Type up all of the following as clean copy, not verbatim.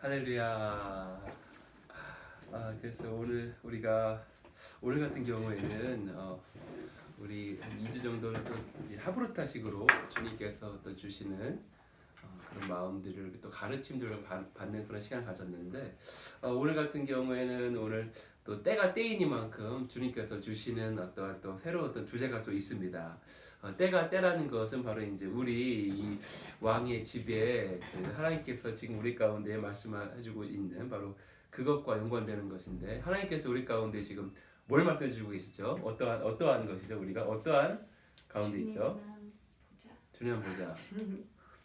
할렐루야. 그래서 오늘 같은 경우에는 우리 한 2주 정도는 또 이제 하브루타식으로 주님께서 또 주시는 그런 마음들을 또 가르침들을 받는 그런 시간을 가졌는데, 오늘 같은 경우에는 오늘 또 때가 때이니만큼 주님께서 주시는 어떠한 또 새로운 어떤 주제가 또 있습니다. 때가 때라는 것은 바로 이제 우리 이 왕의 집에 그 하나님께서 지금 우리 가운데 말씀해주고 있는 바로 그것과 연관되는 것인데, 하나님께서 우리 가운데 지금 뭘 말씀해주고 계시죠? 어떠한 것이죠? 우리가 어떠한 가운데 있죠? 주님 보자.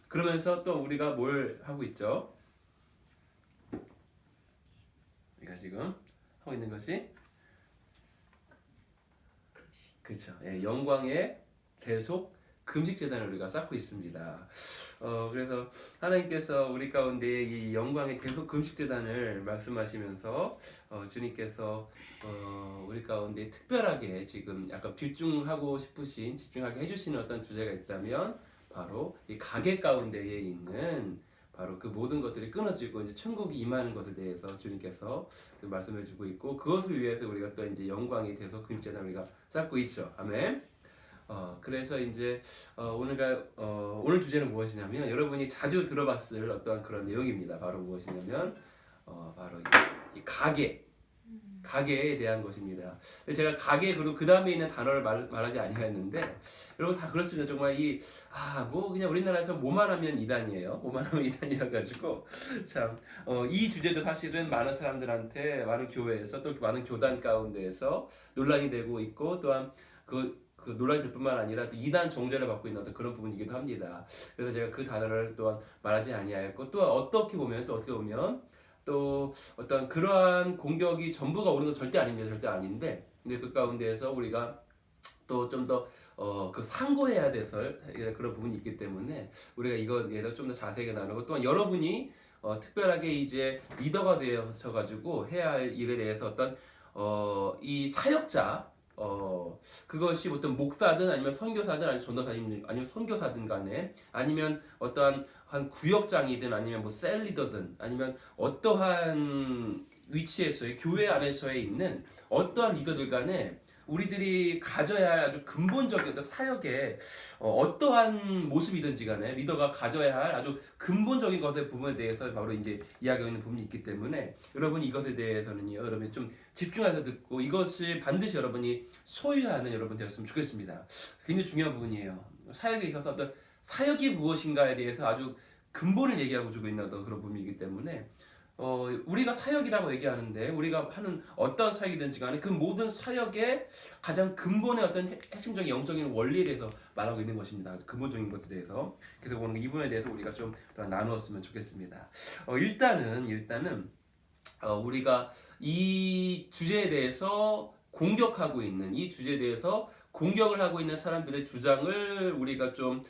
그러면서 또 우리가 뭘 하고 있죠? 우리가 지금 하고 있는 것이 그렇죠. 영광의 계속 금식 제단을 우리가 쌓고 있습니다. 그래서 하나님께서 우리 가운데 이 영광의 계속 금식 제단을 말씀하시면서 주님께서 우리 가운데 특별하게 지금 약간 집중하게 해주시는 어떤 주제가 있다면 바로 이 가게 가운데에 있는 바로 그 모든 것들이 끊어지고 이제 천국이 임하는 것에 대해서 주님께서 말씀해주고 있고, 그것을 위해서 우리가 또 이제 영광에 대해서 금식 제단을 우리가 쌓고 있죠. 아멘. 그래서 이제 오늘 주제는 무엇이냐면, 여러분이 자주 들어봤을 어떤 그런 내용입니다. 바로 무엇이냐면 바로 이 가게에 대한 것입니다. 제가 가게 그리고 그 다음에 있는 단어를 말하지 아니하였는데, 여러분 다 그렇습니다. 정말 그냥 우리나라에서 뭐만 하면 이단이에요. 뭐만 하면 이단이라 가지고 참 이 주제도 사실은 많은 사람들한테, 많은 교회에서 또 많은 교단 가운데에서 논란이 되고 있고, 또한 그 논란이 될 뿐만 아니라 또 이단 정죄를 받고 있는 어떤 그런 부분이기도 합니다. 그래서 제가 그 단어를 또한 말하지 아니하였고, 또 어떻게 보면 또 어떤 그러한 공격이 전부가 옳은 건 절대 아닙니다. 절대 아닌데, 근데 그 가운데에서 우리가 또 좀 더 그 상고해야 돼서 그런 부분이 있기 때문에 우리가 이거에 대해서 좀 더 자세하게 나누고, 또한 여러분이 특별하게 이제 리더가 되셔가지고 해야 할 일에 대해서 어떤 이 사역자, 그것이 어떤 목사든 아니면 선교사든 아니면 전도사님 아니면 선교사든 간에, 아니면 어떠한 한 구역장이든 아니면 뭐 셀리더든 아니면 어떠한 위치에서의 교회 안에서에 있는 어떠한 리더들 간에 우리들이 가져야 할 아주 근본적인 어떤 사역의 어떠한 모습이든지 간에 리더가 가져야 할 아주 근본적인 것의 부분에 대해서 바로 이제 이야기하고 있는 부분이 있기 때문에, 여러분이 이것에 대해서는요, 여러분이 좀 집중해서 듣고 이것을 반드시 여러분이 소유하는 여러분 되었으면 좋겠습니다. 굉장히 중요한 부분이에요. 사역에 있어서 어떤 사역이 무엇인가에 대해서 아주 근본을 얘기하고 주고 있는 어떤 그런 부분이기 때문에, 우리가 사역이라고 얘기하는데, 우리가 하는 어떤 사역이든지 간에 그 모든 사역의 가장 근본의 어떤 핵심적인 영적인 원리에 대해서 말하고 있는 것입니다. 근본적인 것에 대해서. 그래서 오늘 이 부분에 대해서 우리가 좀 더 나누었으면 좋겠습니다. 일단은 우리가 이 주제에 대해서 이 주제에 대해서 공격을 하고 있는 사람들의 주장을 우리가 좀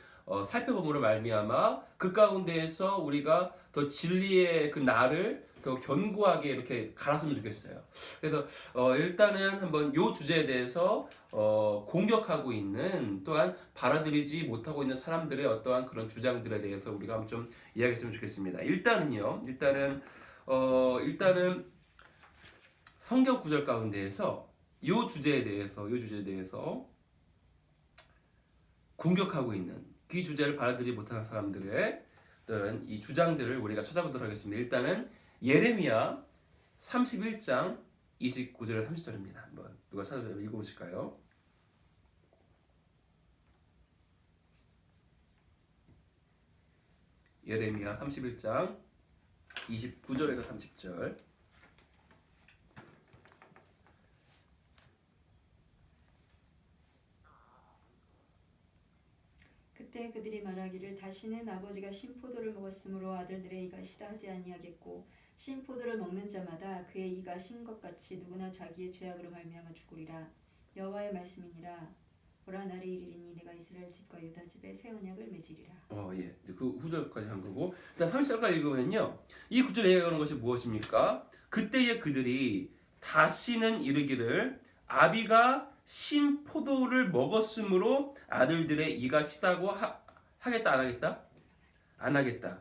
살펴봄으로 말미암아 그 가운데에서 우리가 더 진리의 그 날을 더 견고하게 이렇게 갈았으면 좋겠어요. 그래서 일단은 한번 이 주제에 대해서 공격하고 있는, 또한 받아들이지 못하고 있는 사람들의 어떠한 그런 주장들에 대해서 우리가 한번 좀 이야기했으면 좋겠습니다. 일단은 성경 구절 가운데에서 이 주제에 대해서 공격하고 있는 그 주제를 받아들이지 못하는 사람들의 이 주장들을 우리가 찾아보도록 하겠습니다. 일단은 예레미야 31장 29절에 30절입니다. 한번 누가 찾아보면 읽어보실까요? 예레미야 31장 29절에서 30절. 그때 그들이 말하기를 다시는 아버지가 신포도를 먹었으므로 아들들의 이가 시다 하지 아니하겠고, 신포도를 먹는 자마다 그의 이가 신 것 같이 누구나 자기의 죄악으로 말미암아 죽으리라. 여호와의 말씀이니라. 보라, 날이 이르리니 내가 이스라엘 집과 유다 집에 새 언약을 맺으리라. 예. 그 후절까지 한 거고, 일단 30절까지 읽으면요, 이 구절에 얘기하는 것이 무엇입니까? 그때의 그들이 다시는 이르기를 아비가 신 포도를 먹었으므로 아들들의 이가 시다고 하겠다 안 하겠다? 안 하겠다.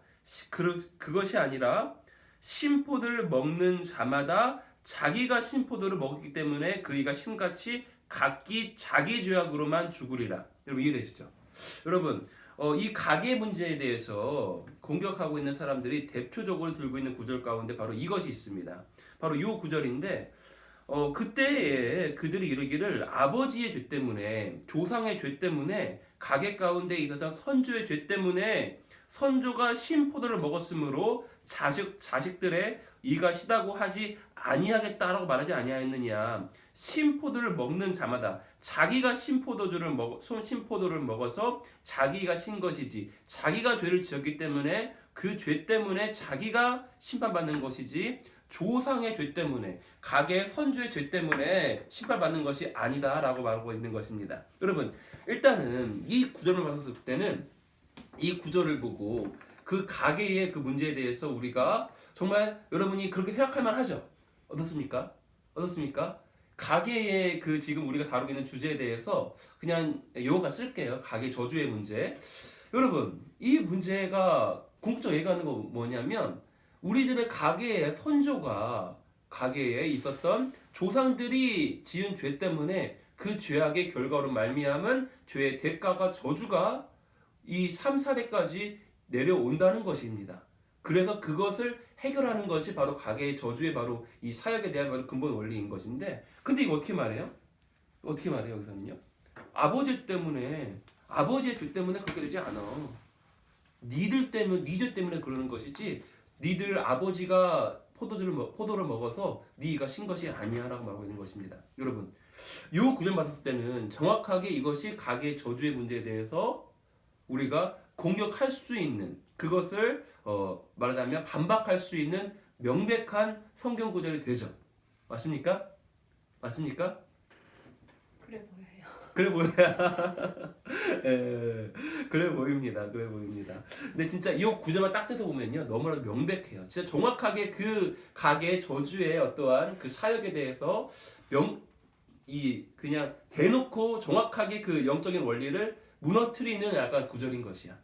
그것이 아니라 신포도를 먹는 자마다 자기가 신포도를 먹었기 때문에 그이가 신같이 각기 자기 죄악으로만 죽으리라. 여러분 이해되시죠? 여러분 이 가계 문제에 대해서 공격하고 있는 사람들이 대표적으로 들고 있는 구절 가운데 바로 이것이 있습니다. 바로 이 구절인데 그때에 그들이 이르기를 아버지의 죄 때문에 조상의 죄 때문에 가계 가운데 있었던 선조의 죄 때문에 선조가 신포도를 먹었으므로 자식들의 이가 시다고 하지 아니하겠다라고 말하지 아니하였느냐. 신포도를 먹는 자마다 자기가 신포도를 먹어서 자기가 신 것이지 자기가 죄를 지었기 때문에 그 죄 때문에 자기가 심판받는 것이지 조상의 죄 때문에 가계 선주의 죄 때문에 심판받는 것이 아니다라고 말하고 있는 것입니다. 여러분 일단은 이 구절을 봤을 때는 이 구절을 보고 그 가계의 그 문제에 대해서 우리가 정말 여러분이 그렇게 생각할 만하죠. 어떻습니까? 어떻습니까? 가계의 그 지금 우리가 다루고 있는 주제에 대해서 그냥 용어가 쓸게요. 가계 저주의 문제. 여러분 이 문제가 궁극적으로 얘기하는 거 뭐냐면 우리들의 가계의 선조가 가계에 있었던 조상들이 지은 죄 때문에 그 죄악의 결과로 말미암은 죄의 대가가 저주가 이 3, 4대까지 내려온다는 것입니다. 그래서 그것을 해결하는 것이 바로 가계의 저주의 바로 이 사역에 대한 바로 근본 원리인 것인데 근데 이거 어떻게 말해요? 어떻게 말해요 여기서는요? 아버지의 죄 때문에 그렇게 되지 않아. 니들 때문에 니 죄 때문에 그러는 것이지 니들 아버지가 포도를 먹어서 니가 신 것이 아니야 라고 말하고 있는 것입니다. 여러분 이 구절 봤을 때는 정확하게 이것이 가계의 저주의 문제에 대해서 우리가 공격할 수 있는 그것을 말하자면 반박할 수 있는 명백한 성경 구절이 되죠. 맞습니까? 맞습니까? 그래 보여요. 그래 보여요. 예, 그래 보입니다. 그래 보입니다. 근데 진짜 이 구절만 딱 뜯어 보면요 너무나도 명백해요. 진짜 정확하게 그 가계의 저주의 어떠한 그 사역에 대해서 그냥 대놓고 정확하게 그 영적인 원리를 무너뜨리는 약간 구절인 것이야.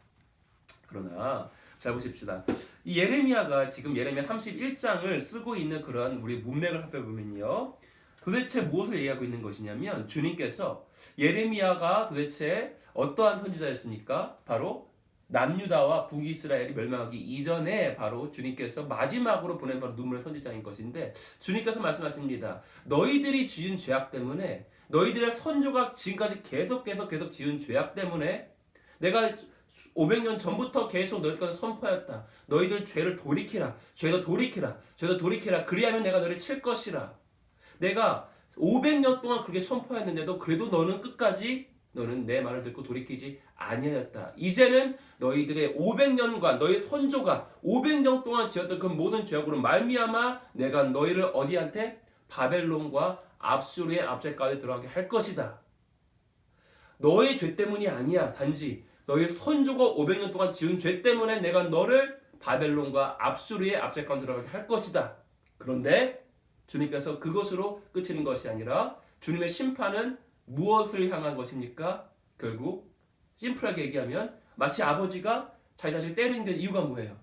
그러나 잘 보십시다. 이 예레미야가 지금 예레미야 31장을 쓰고 있는 그러한 우리 문맥을 살펴보면요. 도대체 무엇을 얘기하고 있는 것이냐면 주님께서 예레미야가 도대체 어떠한 선지자였습니까? 바로 남유다와 북이스라엘이 멸망하기 이전에 바로 주님께서 마지막으로 보낸 바로 눈물의 선지자인 것인데 주님께서 말씀하십니다. 너희들이 지은 죄악 때문에 너희들의 선조가 지금까지 계속 지은 죄악 때문에 내가 500년 전부터 계속 너희들까지 선포하였다. 너희들 죄를 돌이키라. 죄도 돌이키라. 그리하면 내가 너를 칠 것이라. 내가 500년 동안 그렇게 선포했는데도 그래도 너는 끝까지 너는 내 말을 듣고 돌이키지 아니하였다. 이제는 너희들의 500년간 너희 선조가 500년 동안 지었던 그 모든 죄악으로 말미암아 내가 너희를 어디한테? 바벨론과 압수르의 압제까지 들어가게 할 것이다. 너의 죄 때문이 아니야. 단지 너희 선조가 500년 동안 지은 죄 때문에 내가 너를 바벨론과 압수르의 압제까지 들어가게 할 것이다. 그런데 주님께서 그것으로 끝이는 것이 아니라 주님의 심판은 무엇을 향한 것입니까? 결국 심플하게 얘기하면 마치 아버지가 자기 자식을 때리는 게 이유가 뭐예요?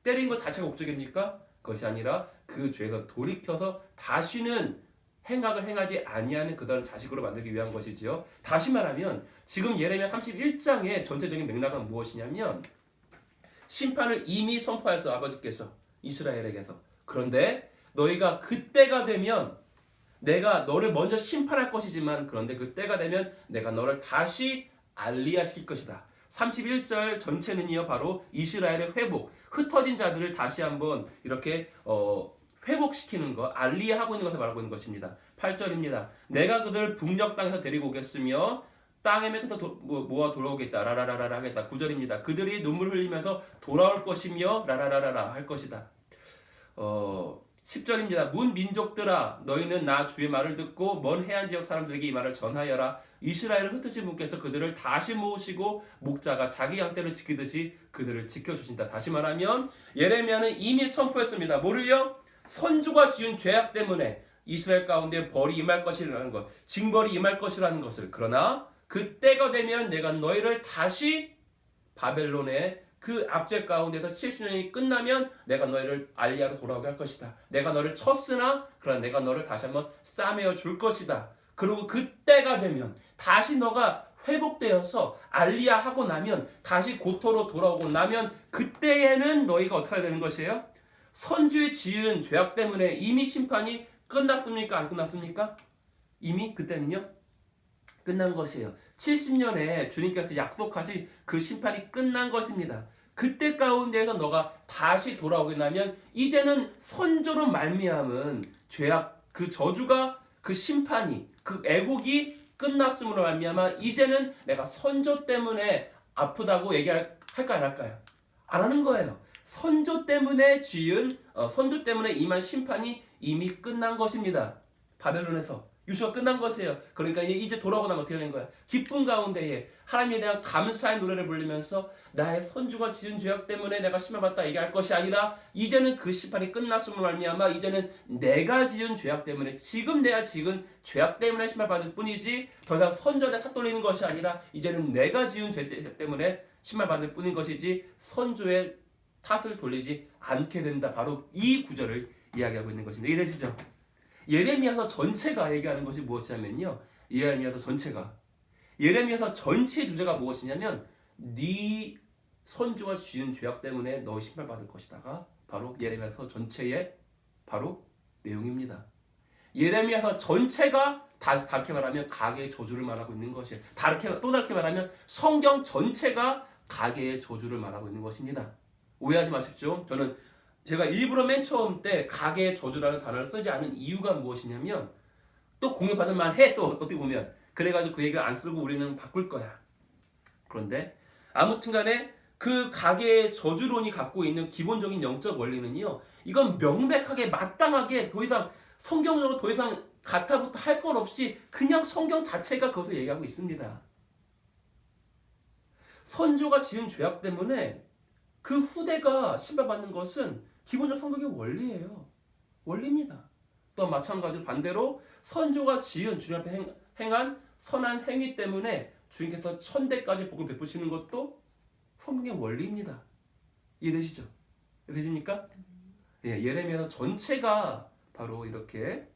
때리는 것 자체가 목적입니까? 그것이 아니라 그 죄에서 돌이켜서 다시는 행악을 행하지 아니하는 그다음 자식으로 만들기 위한 것이지요. 다시 말하면 지금 예레미야 31장의 전체적인 맥락은 무엇이냐면 심판을 이미 선포하였어 아버지께서 이스라엘에게서. 그런데 너희가 그때가 되면 내가 너를 먼저 심판할 것이지만 그런데 그때가 되면 내가 너를 다시 알리야시킬 것이다. 31절 전체는요 바로 이스라엘의 회복, 흩어진 자들을 다시 한번 이렇게 회복시키는 것, 알리하고 있는 것을 말하고 있는 것입니다. 8절입니다. 내가 그들을 북녘 땅에서 데리고 오겠으며 땅의 끝에 모아 돌아오겠다. 라라라라 하겠다. 9절입니다. 그들이 눈물 흘리면서 돌아올 것이며 라라라라 할 것이다. 10절입니다. 문 민족들아 너희는 나 주의 말을 듣고 먼 해안 지역 사람들에게 이 말을 전하여라. 이스라엘을 흩으신 분께서 그들을 다시 모으시고 목자가 자기 양떼를 지키듯이 그들을 지켜주신다. 다시 말하면 예레미야는 이미 선포했습니다. 뭐를요? 선조가 지은 죄악 때문에 이스라엘 가운데 벌이 임할 것이라는 것, 징벌이 임할 것이라는 것을. 그러나 그 때가 되면 내가 너희를 다시 바벨론의 그 압제 가운데서 70년이 끝나면 내가 너희를 알리야로 돌아오게 할 것이다. 내가 너를 쳤으나 그러나 내가 너를 다시 한번 싸매어 줄 것이다. 그리고 그때가 되면 다시 너가 회복되어서 알리야 하고 나면 다시 고토로 돌아오고 나면 그때에는 너희가 어떻게 해야 되는 것이에요? 선주의 지은 죄악 때문에 이미 심판이 끝났습니까? 안 끝났습니까? 이미 그때는요? 끝난 것이에요. 70년에 주님께서 약속하신 그 심판이 끝난 것입니다. 그때 가운데에서 너가 다시 돌아오게 나면 이제는 선조로 말미암은 죄악 그 저주가 그 심판이 그 애국이 끝났음으로 말미암아 이제는 내가 선조 때문에 아프다고 얘기할까 안 할까요? 안 하는 거예요. 선조 때문에 선조 때문에 임한 심판이 이미 끝난 것입니다. 바벨론에서 유수가 끝난 것이에요. 그러니까 이제 돌아오고 나면 어떻게 되는 거야? 기쁨 가운데에 하나님에 대한 감사의 노래를 부르면서 나의 선주가 지은 죄악 때문에 내가 심판받다 얘기할 것이 아니라 이제는 그 심판이 끝났음을 말미암아 이제는 내가 지은 죄악 때문에 지금 내가 지은 죄악 때문에 심판받을 뿐이지 더 이상 선조한테 탓 돌리는 것이 아니라 이제는 내가 지은 죄 때문에 심판받을 뿐인 것이지 선조의 탓을 돌리지 않게 된다. 바로 이 구절을 이야기하고 있는 것입니다. 이해되시죠? 예레미야서 전체가 얘기하는 것이 무엇이냐면요. 예레미야서 전체의 주제가 무엇이냐면 네 선주가 지은 죄악 때문에 너 심판받을 것이다가 바로 예레미야서 전체의 바로 내용입니다. 예레미야서 전체가 다르게 말하면 가계의 저주를 말하고 있는 것이에요. 또 다르게 말하면 성경 전체가 가계의 저주를 말하고 있는 것입니다. 오해하지 마십시오. 제가 일부러 맨 처음 때 가계의 저주라는 단어를 쓰지 않은 이유가 무엇이냐면 또 공유받을 만해 또 어떻게 보면 그래가지고 그 얘기를 안 쓰고 우리는 바꿀 거야. 그런데 아무튼간에 그 가계의 저주론이 갖고 있는 기본적인 영적 원리는요. 이건 명백하게 마땅하게 더 이상 성경적으로 더 이상 가타부터 할 것 없이 그냥 성경 자체가 그것을 얘기하고 있습니다. 선조가 지은 죄악 때문에 그 후대가 심판받는 것은 기본적 성경의 원리예요. 원리입니다. 또 마찬가지로 반대로 선조가 지은 주님 앞에 행한 선한 행위 때문에 주님께서 천대까지 복을 베푸시는 것도 성경의 원리입니다. 이해되시죠? 이해되십니까? 예, 예레미야서 전체가 바로 이렇게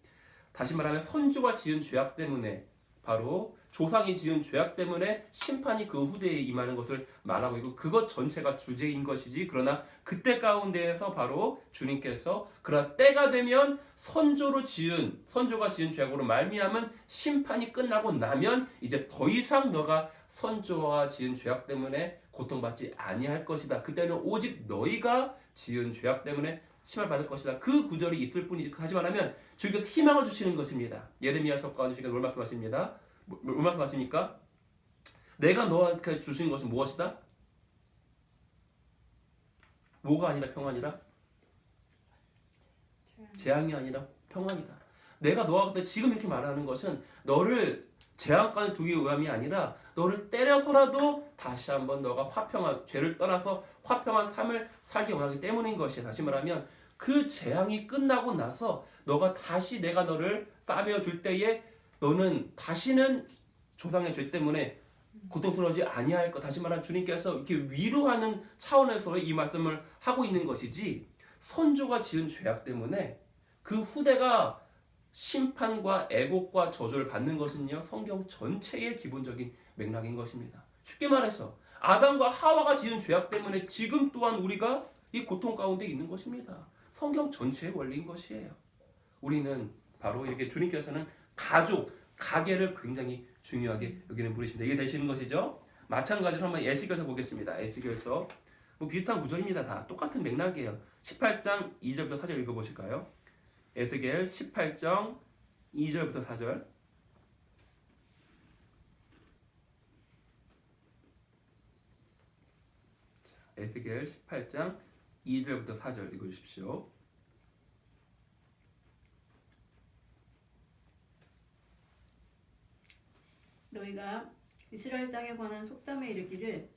다시 말하면 선조가 지은 죄악 때문에 바로 조상이 지은 죄악 때문에 심판이 그 후대에 임하는 것을 말하고 있고 그것 전체가 주제인 것이지 그러나 그때 가운데에서 바로 주님께서 그러나 때가 되면 선조가 지은 죄악으로 말미암은 심판이 끝나고 나면 이제 더 이상 너가 선조가 지은 죄악 때문에 고통받지 아니할 것이다. 그때는 오직 너희가 지은 죄악 때문에 심판받을 것이다. 그 구절이 있을 뿐이지. 하지 말하면 주님께서 희망을 주시는 것입니다. 예레미야서 가운데 주님께서 뭘 말씀하십니다. 뭘 말씀하십니까? 내가 너한테 주신 것은 무엇이다? 뭐가 아니라 평안이라? 재앙이 아니라 평안이다. 내가 너한테 지금 이렇게 말하는 것은 너를 재앙까지 두기 위함이 아니라 너를 때려서라도 다시 한번 너가 죄를 떠나서 화평한 삶을 살기 원하기 때문인 것이야. 다시 말하면 그 재앙이 끝나고 나서 너가 다시 내가 너를 싸매어 줄 때에 너는 다시는 조상의 죄 때문에 고통스러워하지 아니할 것. 다시 말하면 주님께서 이렇게 위로하는 차원에서 이 말씀을 하고 있는 것이지 선조가 지은 죄악 때문에 그 후대가 심판과 애곡과 저주를 받는 것은요 성경 전체의 기본적인 맥락인 것입니다. 쉽게 말해서 아담과 하와가 지은 죄악 때문에 지금 또한 우리가 이 고통 가운데 있는 것입니다. 성경 전체의 원리인 것이에요. 우리는 바로 이렇게 주님께서는 가계를 굉장히 중요하게 여기는 분이십니다. 이게 되시는 것이죠. 마찬가지로 한번 에스겔서 보겠습니다. 에스겔서 비슷한 구절입니다. 다 똑같은 맥락이에요. 18장 2절부터 4절 읽어보실까요? 에스겔 18장 2절부터 4절. 에스겔 18장 2절부터 4절 읽어주십시오. 너희가 이스라엘 땅에 관한 속담에 이르기를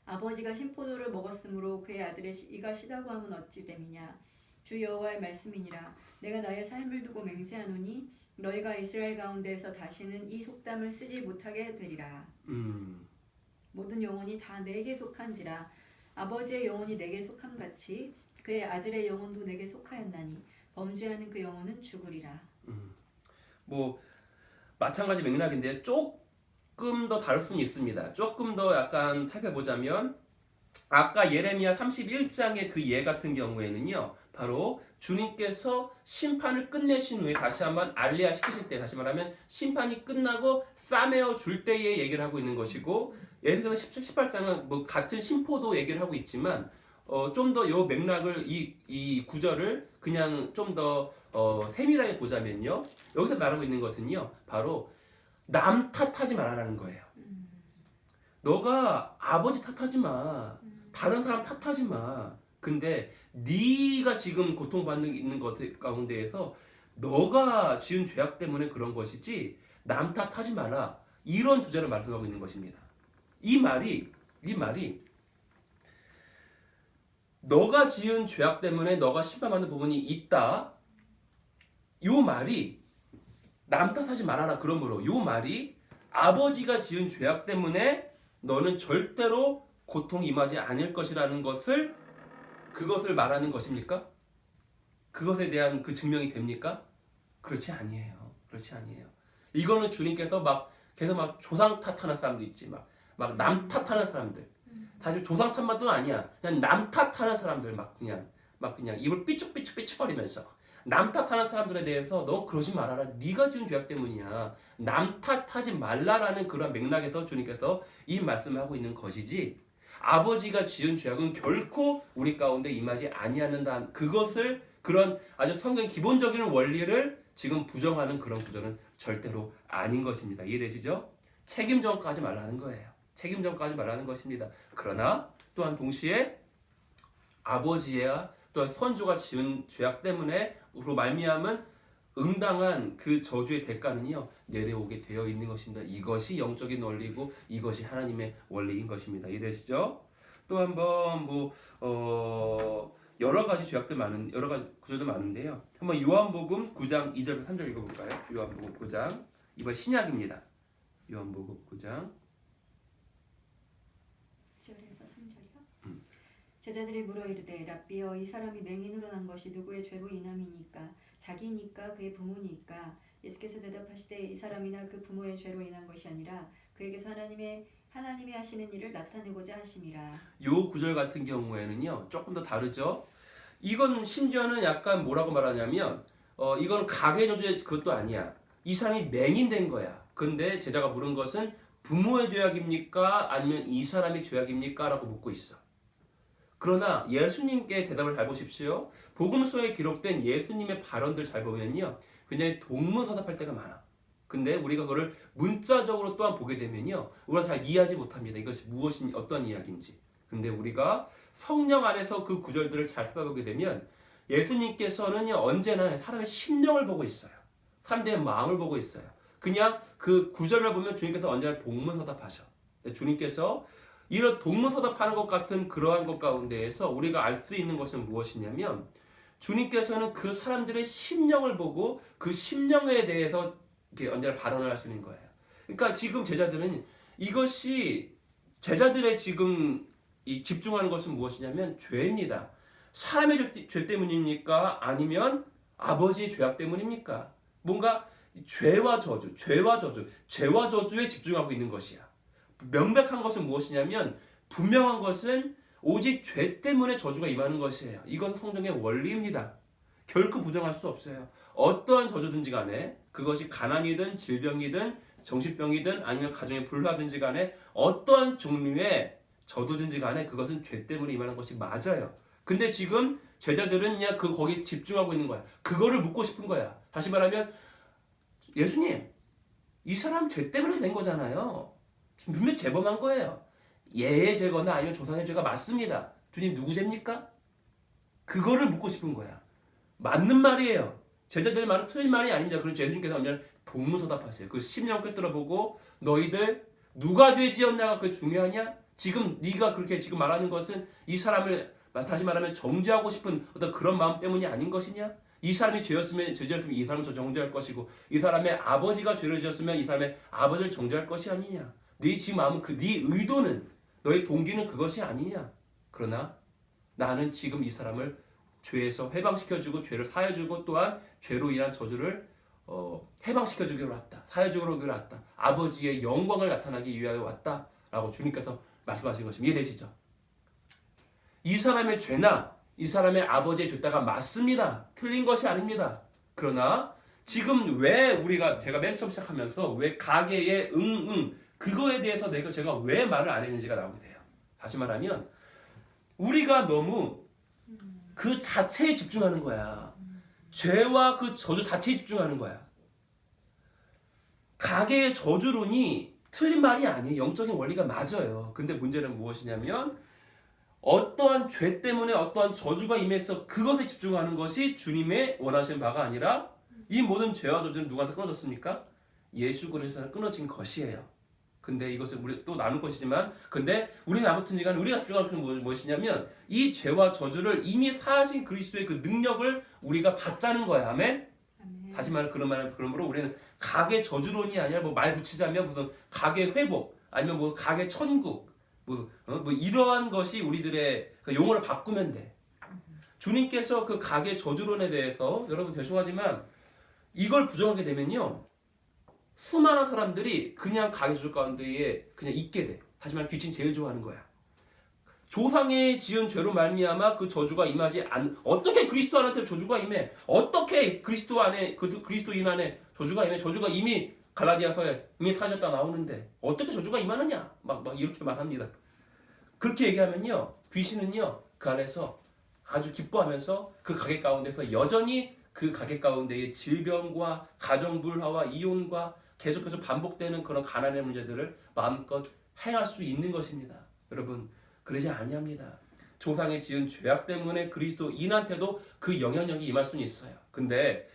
아버지가 신포도를 먹었으므로 그의 아들의 이가 시다고 하면 어찌 됨이냐. 주 여호와의 말씀이니라. 내가 나의 삶을 두고 맹세하노니 너희가 이스라엘 가운데에서 다시는 이 속담을 쓰지 못하게 되리라. 모든 영혼이 다 내게 속한지라. 아버지의 영혼이 내게 속함 같이 그의 아들의 영혼도 내게 속하였나니 범죄하는 그 영혼은 죽으리라. 뭐 마찬가지 맥락인데 조금 더 다를 수는 있습니다. 조금 더 약간 살펴보자면 아까 예레미야 31장의 그 예 같은 경우에는요, 바로 주님께서 심판을 끝내신 후에 다시 한번 알리아 시키실 때, 다시 말하면 심판이 끝나고 싸매어 줄 때의 얘기를 하고 있는 것이고, 예를 들어서 18장은 뭐 같은 심포도 얘기를 하고 있지만 좀 더 요 맥락을 이 구절을 그냥 좀 더 세밀하게 보자면요, 여기서 말하고 있는 것은요, 바로 남 탓하지 말아라는 거예요. 너가 아버지 탓하지 마. 다른 사람 탓하지 마. 근데 네가 지금 고통받는 있는 것 가운데에서 너가 지은 죄악 때문에 그런 것이지 남 탓하지 마라. 이런 주제를 말씀하고 있는 것입니다. 이 말이 너가 지은 죄악 때문에 너가 심판받는 부분이 있다. 요 말이 남 탓하지 말아라. 그러므로 요 말이 아버지가 지은 죄악 때문에 너는 절대로 고통 임하지 않을 것이라는 그것을 말하는 것입니까? 그것에 대한 그 증명이 됩니까? 그렇지 아니에요. 그렇지 아니에요. 이거는 주님께서 계속 조상 탓하는 사람도 있지, 막 남 탓하는 사람들. 사실 조상 탓만도 아니야. 그냥 남 탓하는 사람들 그냥 입을 삐죽삐죽거리면서 남 탓하는 사람들에 대해서 너 그러지 말아라. 네가 지은 죄악 때문이야. 남 탓하지 말라라는 그런 맥락에서 주님께서 이 말씀을 하고 있는 것이지, 아버지가 지은 죄악은 결코 우리 가운데 임하지 아니하는다. 그런 아주 성경 기본적인 원리를 지금 부정하는 그런 구절은 절대로 아닌 것입니다. 이해되시죠? 책임 전가하지 말라는 거예요. 책임 전가하지 말라는 것입니다. 그러나 또한 동시에 아버지와 또한 선조가 지은 죄악 때문에 으로 말미암은 응당한 그 저주의 대가는요, 내려오게 되어 있는 것입니다. 이것이 영적인 원리고 이것이 하나님의 원리인 것입니다. 이해되시죠? 또 한번 여러 가지 죄악들 여러 가지 구절도 많은데요. 한번 요한복음 9장 2절 3절 읽어볼까요? 요한복음 9장, 이번 신약입니다. 요한복음 9장 2절에서 3절이요? 제자들이 물어 이르되 랍비여, 이 사람이 맹인으로 난 것이 누구의 죄로 인함이니까? 자기니까 그의 부모니까? 예수께서 대답하시되 이 사람이나 그 부모의 죄로 인한 것이 아니라 그에게서 하나님이 하시는 일을 나타내고자 하심이라. 요 구절 같은 경우에는요, 조금 더 다르죠. 이건 심지어는 약간 뭐라고 말하냐면 이건 가계 저주의 그것도 아니야. 이 사람이 맹인된 거야. 근데 제자가 물은 것은 부모의 죄악입니까? 아니면 이 사람의 죄악입니까? 라고 묻고 있어. 그러나 예수님께 대답을 잘 보십시오. 복음서에 기록된 예수님의 발언들 잘 보면요, 굉장히 동문서답할 때가 많아. 근데 우리가 그걸 문자적으로 또한 보게 되면요, 우리가 잘 이해하지 못합니다. 이것이 어떤 이야기인지. 근데 우리가 성령 안에서 그 구절들을 잘 살펴보게 되면 예수님께서는 언제나 사람의 심령을 보고 있어요. 사람들의 마음을 보고 있어요. 그냥 그 구절을 보면 주님께서 언제나 동문서답하셔. 주님께서 이런 동문서답하는 것 같은 그러한 것 가운데에서 우리가 알 수 있는 것은 무엇이냐면, 주님께서는 그 사람들의 심령을 보고 그 심령에 대해서 이렇게 언제나 발언을 하시는 거예요. 그러니까 지금 제자들은 이것이 제자들의 지금 이 집중하는 것은 무엇이냐면 죄입니다. 사람의 죄 때문입니까? 아니면 아버지의 죄악 때문입니까? 뭔가 죄와 저주에 집중하고 있는 것이야. 명백한 것은 무엇이냐면, 분명한 것은 오직 죄 때문에 저주가 임하는 것이에요. 이건 성경의 원리입니다. 결코 부정할 수 없어요. 어떠한 저주든지 간에, 그것이 가난이든 질병이든 정신병이든 아니면 가정의 불화든지 간에 어떠한 종류의 저주든지 간에 그것은 죄 때문에 임하는 것이 맞아요. 근데 지금 제자들은 그냥 거기 집중하고 있는 거야. 그거를 묻고 싶은 거야. 다시 말하면, 예수님, 이 사람 죄 때문에 된 거잖아요. 분명히 재범한 거예요. 얘의 죄거나 아니면 조상의 죄가 맞습니다. 주님, 누구 죄입니까? 그거를 묻고 싶은 거야. 맞는 말이에요. 제자들의 말은 틀린 말이 아닙니다. 그래서 예수님께서 하면 동문서답하세요. 그 심령 꿰뚫어보고, 너희들 누가 죄 지었나가 그게 중요하냐? 지금 네가 그렇게 지금 말하는 것은 이 사람을 다시 말하면 정죄하고 싶은 어떤 그런 마음 때문이 아닌 것이냐? 이 사람이 죄 지었으면 이 사람을 정죄할 것이고, 이 사람의 아버지가 죄를 지었으면 이 사람의 아버지를 정죄할 것이 아니냐? 네 지금 마음은 네 의도는, 너의 동기는 그것이 아니냐? 그러나 나는 지금 이 사람을 죄에서 해방시켜주고 죄를 사해주고 또한 죄로 인한 저주를 해방시켜주기로 왔다. 사해주기로 왔다. 아버지의 영광을 나타나기 위하여 왔다라고 주님께서 말씀하신 것입니다. 이해되시죠? 이 사람의 죄나 이 사람의 아버지의 죄다가 맞습니다. 틀린 것이 아닙니다. 그러나 지금 왜 우리가 제가 맨 처음 시작하면서 왜 가계의 그거에 대해서 제가 왜 말을 안 했는지가 나오게 돼요. 다시 말하면 우리가 너무 그 자체에 집중하는 거야. 죄와 그 저주 자체에 집중하는 거야. 가계의 저주론이 틀린 말이 아니에요. 영적인 원리가 맞아요. 근데 문제는 무엇이냐면 어떠한 죄 때문에 어떠한 저주가 임해서 그것에 집중하는 것이 주님의 원하시는 바가 아니라 이 모든 죄와 저주는 누구한테 끊어졌습니까? 예수 그리스도한테 끊어진 것이에요. 근데 이것을 우리 또 나눌 것이지만 근데 우리는 아무튼 지간 우리가 집중하는 것은 무엇이냐면 이 죄와 저주를 이미 사하신 그리스도의 그 능력을 우리가 받자는 거야. 아멘? 아멘. 다시 말해 그러므로 우리는 가계 저주론이 아니라 뭐 말 붙이자면 무슨 가계 회복 아니면 뭐 가계 천국 뭐 이러한 것이 우리들의 그 용어를 바꾸면 돼. 주님께서 그 가계 저주론에 대해서 여러분 죄송하지만 이걸 부정하게 되면요 수많은 사람들이 그냥 가계 저주 가운데에 그냥 있게 돼. 다시 말해 귀신 제일 좋아하는 거야. 조상의 지은 죄로 말미암아 그 저주가 임하지 않 어떻게 그리스도인한테 저주가 임해? 어떻게 그리스도인 안에 저주가 임해? 저주가 이미 갈라디아서에 이미 사라졌다 나오는데 어떻게 저주가 임하느냐? 막 이렇게 말합니다. 그렇게 얘기하면요 귀신은요 그 안에서 아주 기뻐하면서 그 가게 가운데서 여전히 그 가게 가운데의 질병과 가정 불화와 이혼과 계속해서 반복되는 그런 가난의 문제들을 마음껏 행할 수 있는 것입니다. 여러분 그러지 아니합니다. 조상의 지은 죄악 때문에 그리스도인한테도 그 영향력이 임할 수는 있어요. 근데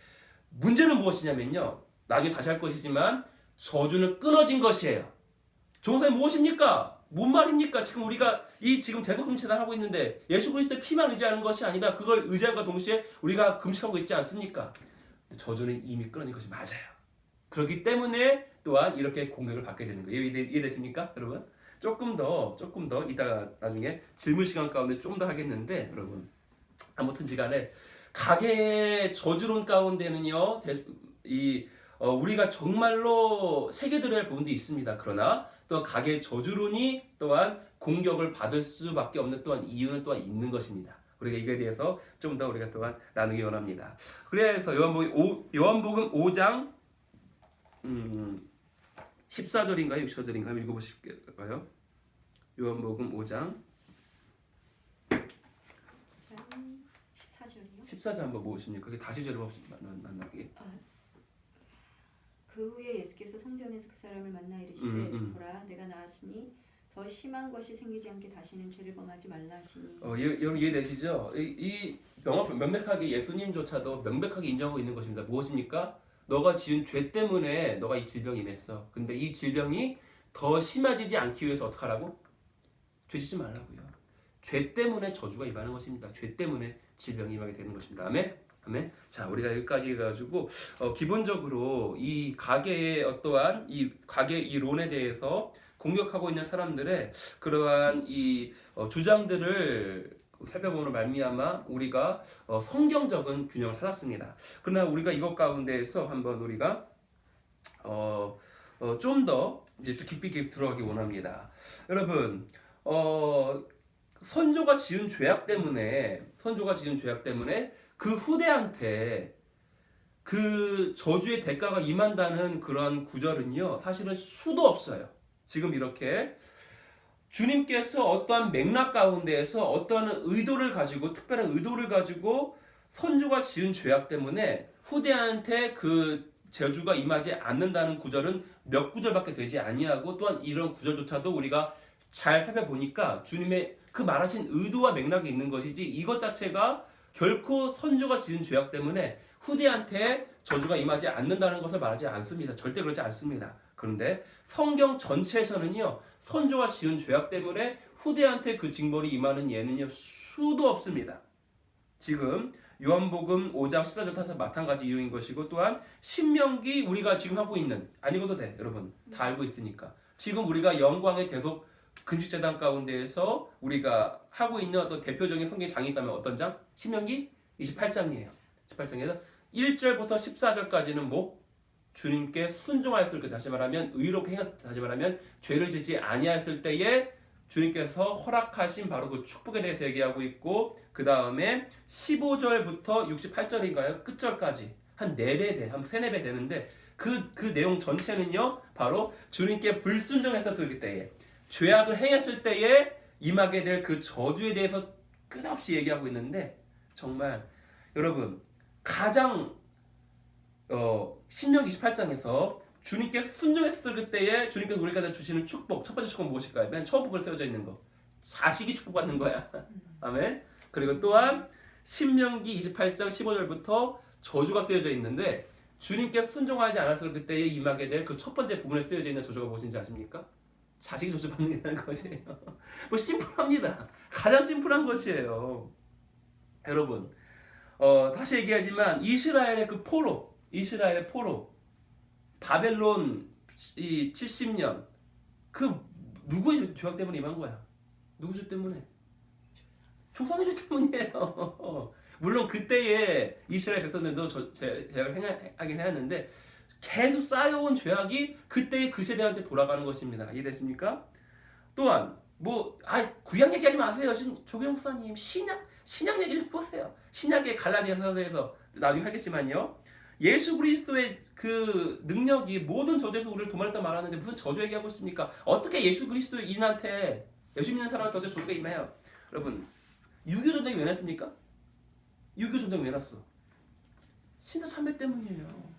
문제는 무엇이냐면요. 나중에 다시 할 것이지만 저주는 끊어진 것이에요. 조상이 무엇입니까? 뭔 말입니까? 지금 우리가 지금 대속금체단 하고 있는데 예수 그리스도의 피만 의지하는 것이 아니라 그걸 의지함과 동시에 우리가 금식하고 있지 않습니까? 저주는 이미 끊어진 것이 맞아요. 그렇기 때문에 또한 이렇게 공격을 받게 되는 거예요. 이해되십니까? 여러분? 조금 더 이따가 나중에 질문 시간 가운데 좀 더 하겠는데 여러분 아무튼지 간에 가계의 저주론 가운데는요 우리가 정말로 새겨들어야 할 부분도 있습니다. 그러나 또 가계의 저주론이 또한 공격을 받을 수밖에 없는 또한 이유는 또한 있는 것입니다. 우리가 이거에 대해서 좀 더 우리가 또한 나누기 원합니다. 그래서 요한복음 5장 14절인가요? 64절인가요? 한번 읽어보실까요? 요한복음 5장 14절이요? 14절 한번 보십니까? 그게 다시 절을 만나게. 그 후에 예수께서 성전에서 그 사람을 만나 이르시되 보라 내가 나았으니 더 심한 것이 생기지 않게 다시는 죄를 범하지 말라 하시니. 여러분 이해되시죠? 이 명백하게 예수님조차도 명백하게 인정하고 있는 것입니다. 무엇입니까? 너가 지은 죄 때문에 너가 이 질병이 임했어. 근데 이 질병이 더 심해지지 않기 위해서 어떻게 하라고? 죄 짓지 말라고요. 죄 때문에 저주가 임하는 것입니다. 죄 때문에 질병이 임하게 되는 것입니다. 아멘? 아멘? 자, 우리가 여기까지 해가지고 기본적으로 이 가계의 어떠한 이 가계 이론에 대해서 공격하고 있는 사람들의 그러한 이 주장들을 살펴보는 말미암아 우리가 성경적인 균형을 찾았습니다. 그러나 우리가 이것 가운데에서 한번 우리가 좀 더 이제 깊이 들어가기 원합니다. 여러분, 선조가 지은 죄악 때문에 그 후대한테 그 저주의 대가가 임한다는 그런 구절은요, 사실은 수도 없어요. 지금 이렇게 주님께서 어떠한 맥락 가운데에서 어떠한 의도를 가지고 특별한 의도를 가지고 선조가 지은 죄악 때문에 후대한테 그 저주가 임하지 않는다는 구절은 몇 구절밖에 되지 아니하고 또한 이런 구절조차도 우리가 잘 살펴보니까 주님의 그 말하신 의도와 맥락이 있는 것이지 이것 자체가 결코 선조가 지은 죄악 때문에 후대한테 저주가 임하지 않는다는 것을 말하지 않습니다. 절대 그렇지 않습니다. 그런데 성경 전체에서는요 선조가 지은 죄악 때문에 후대한테 그 징벌이 임하는 예는요 수도 없습니다. 지금 요한복음 5장 14절부터 마찬가지 이유인 것이고 또한 신명기 우리가 지금 하고 있는 안 읽어도 돼 여러분 다 알고 있으니까 지금 우리가 영광의 대속 금식재단 가운데에서 우리가 하고 있는 어떤 대표적인 성경 장이 있다면 어떤 장? 신명기 28장이에요. 28장에서 1절부터 14절까지는 뭐? 주님께 순종하였을 때, 다시 말하면 의롭게 행했을 때, 다시 말하면 죄를 짓지 아니하였을 때에 주님께서 허락하신 바로 그 축복에 대해서 얘기하고 있고, 그 다음에 15절부터 68절인가요? 끝절까지 한 4배 돼, 한 3, 4배 되는데 그 내용 전체는요, 바로 주님께 불순종했었을 때에, 죄악을 행했을 때에 임하게 될 그 저주에 대해서 끝없이 얘기하고 있는데, 정말 여러분 가장 신명기 28장에서 주님께 순종했을 그때에 주님께서 우리가 주시는 축복, 첫 번째 축복은 무엇일까요? 맨 처음 부분에 쓰여져 있는 거, 자식이 축복받는 거야. 아멘. 그리고 또한 신명기 28장 15절부터 저주가 쓰여져 있는데, 주님께 순종하지 않았을 그때에 임하게 될 그 첫 번째 부분에 쓰여져 있는 저주가 무엇인지 아십니까? 자식이 저주받는 것이에요. 뭐 심플합니다. 가장 심플한 것이에요. 여러분, 다시 얘기하지만 이스라엘의 포로, 바벨론 이 70년, 그 누구의 죄악 때문에 임한 거야? 누구 죄 때문에? 조상의 죄 때문이에요. 물론 그때의 이스라엘 백성들도 죄악을 하긴 해왔는데, 계속 쌓여온 죄악이 그때의 그 세대한테 돌아가는 것입니다. 이해됐습니까? 또한 구약 얘기하지 마세요. 조경 목사님, 신약 얘기 좀 보세요. 신약의 갈라디아서에서 나중에 하겠지만요, 예수 그리스도의 그 능력이 모든 저주에서 우리를 도말했다 말하는데 무슨 저주 얘기하고 있습니까? 어떻게 예수 그리스도인한테, 예수 믿는 사람한테 어떻게 저주가 임해요? 여러분, 6.25 전쟁이 왜 났습니까? 6.25 전쟁이 왜 났어? 신사참배 때문이에요.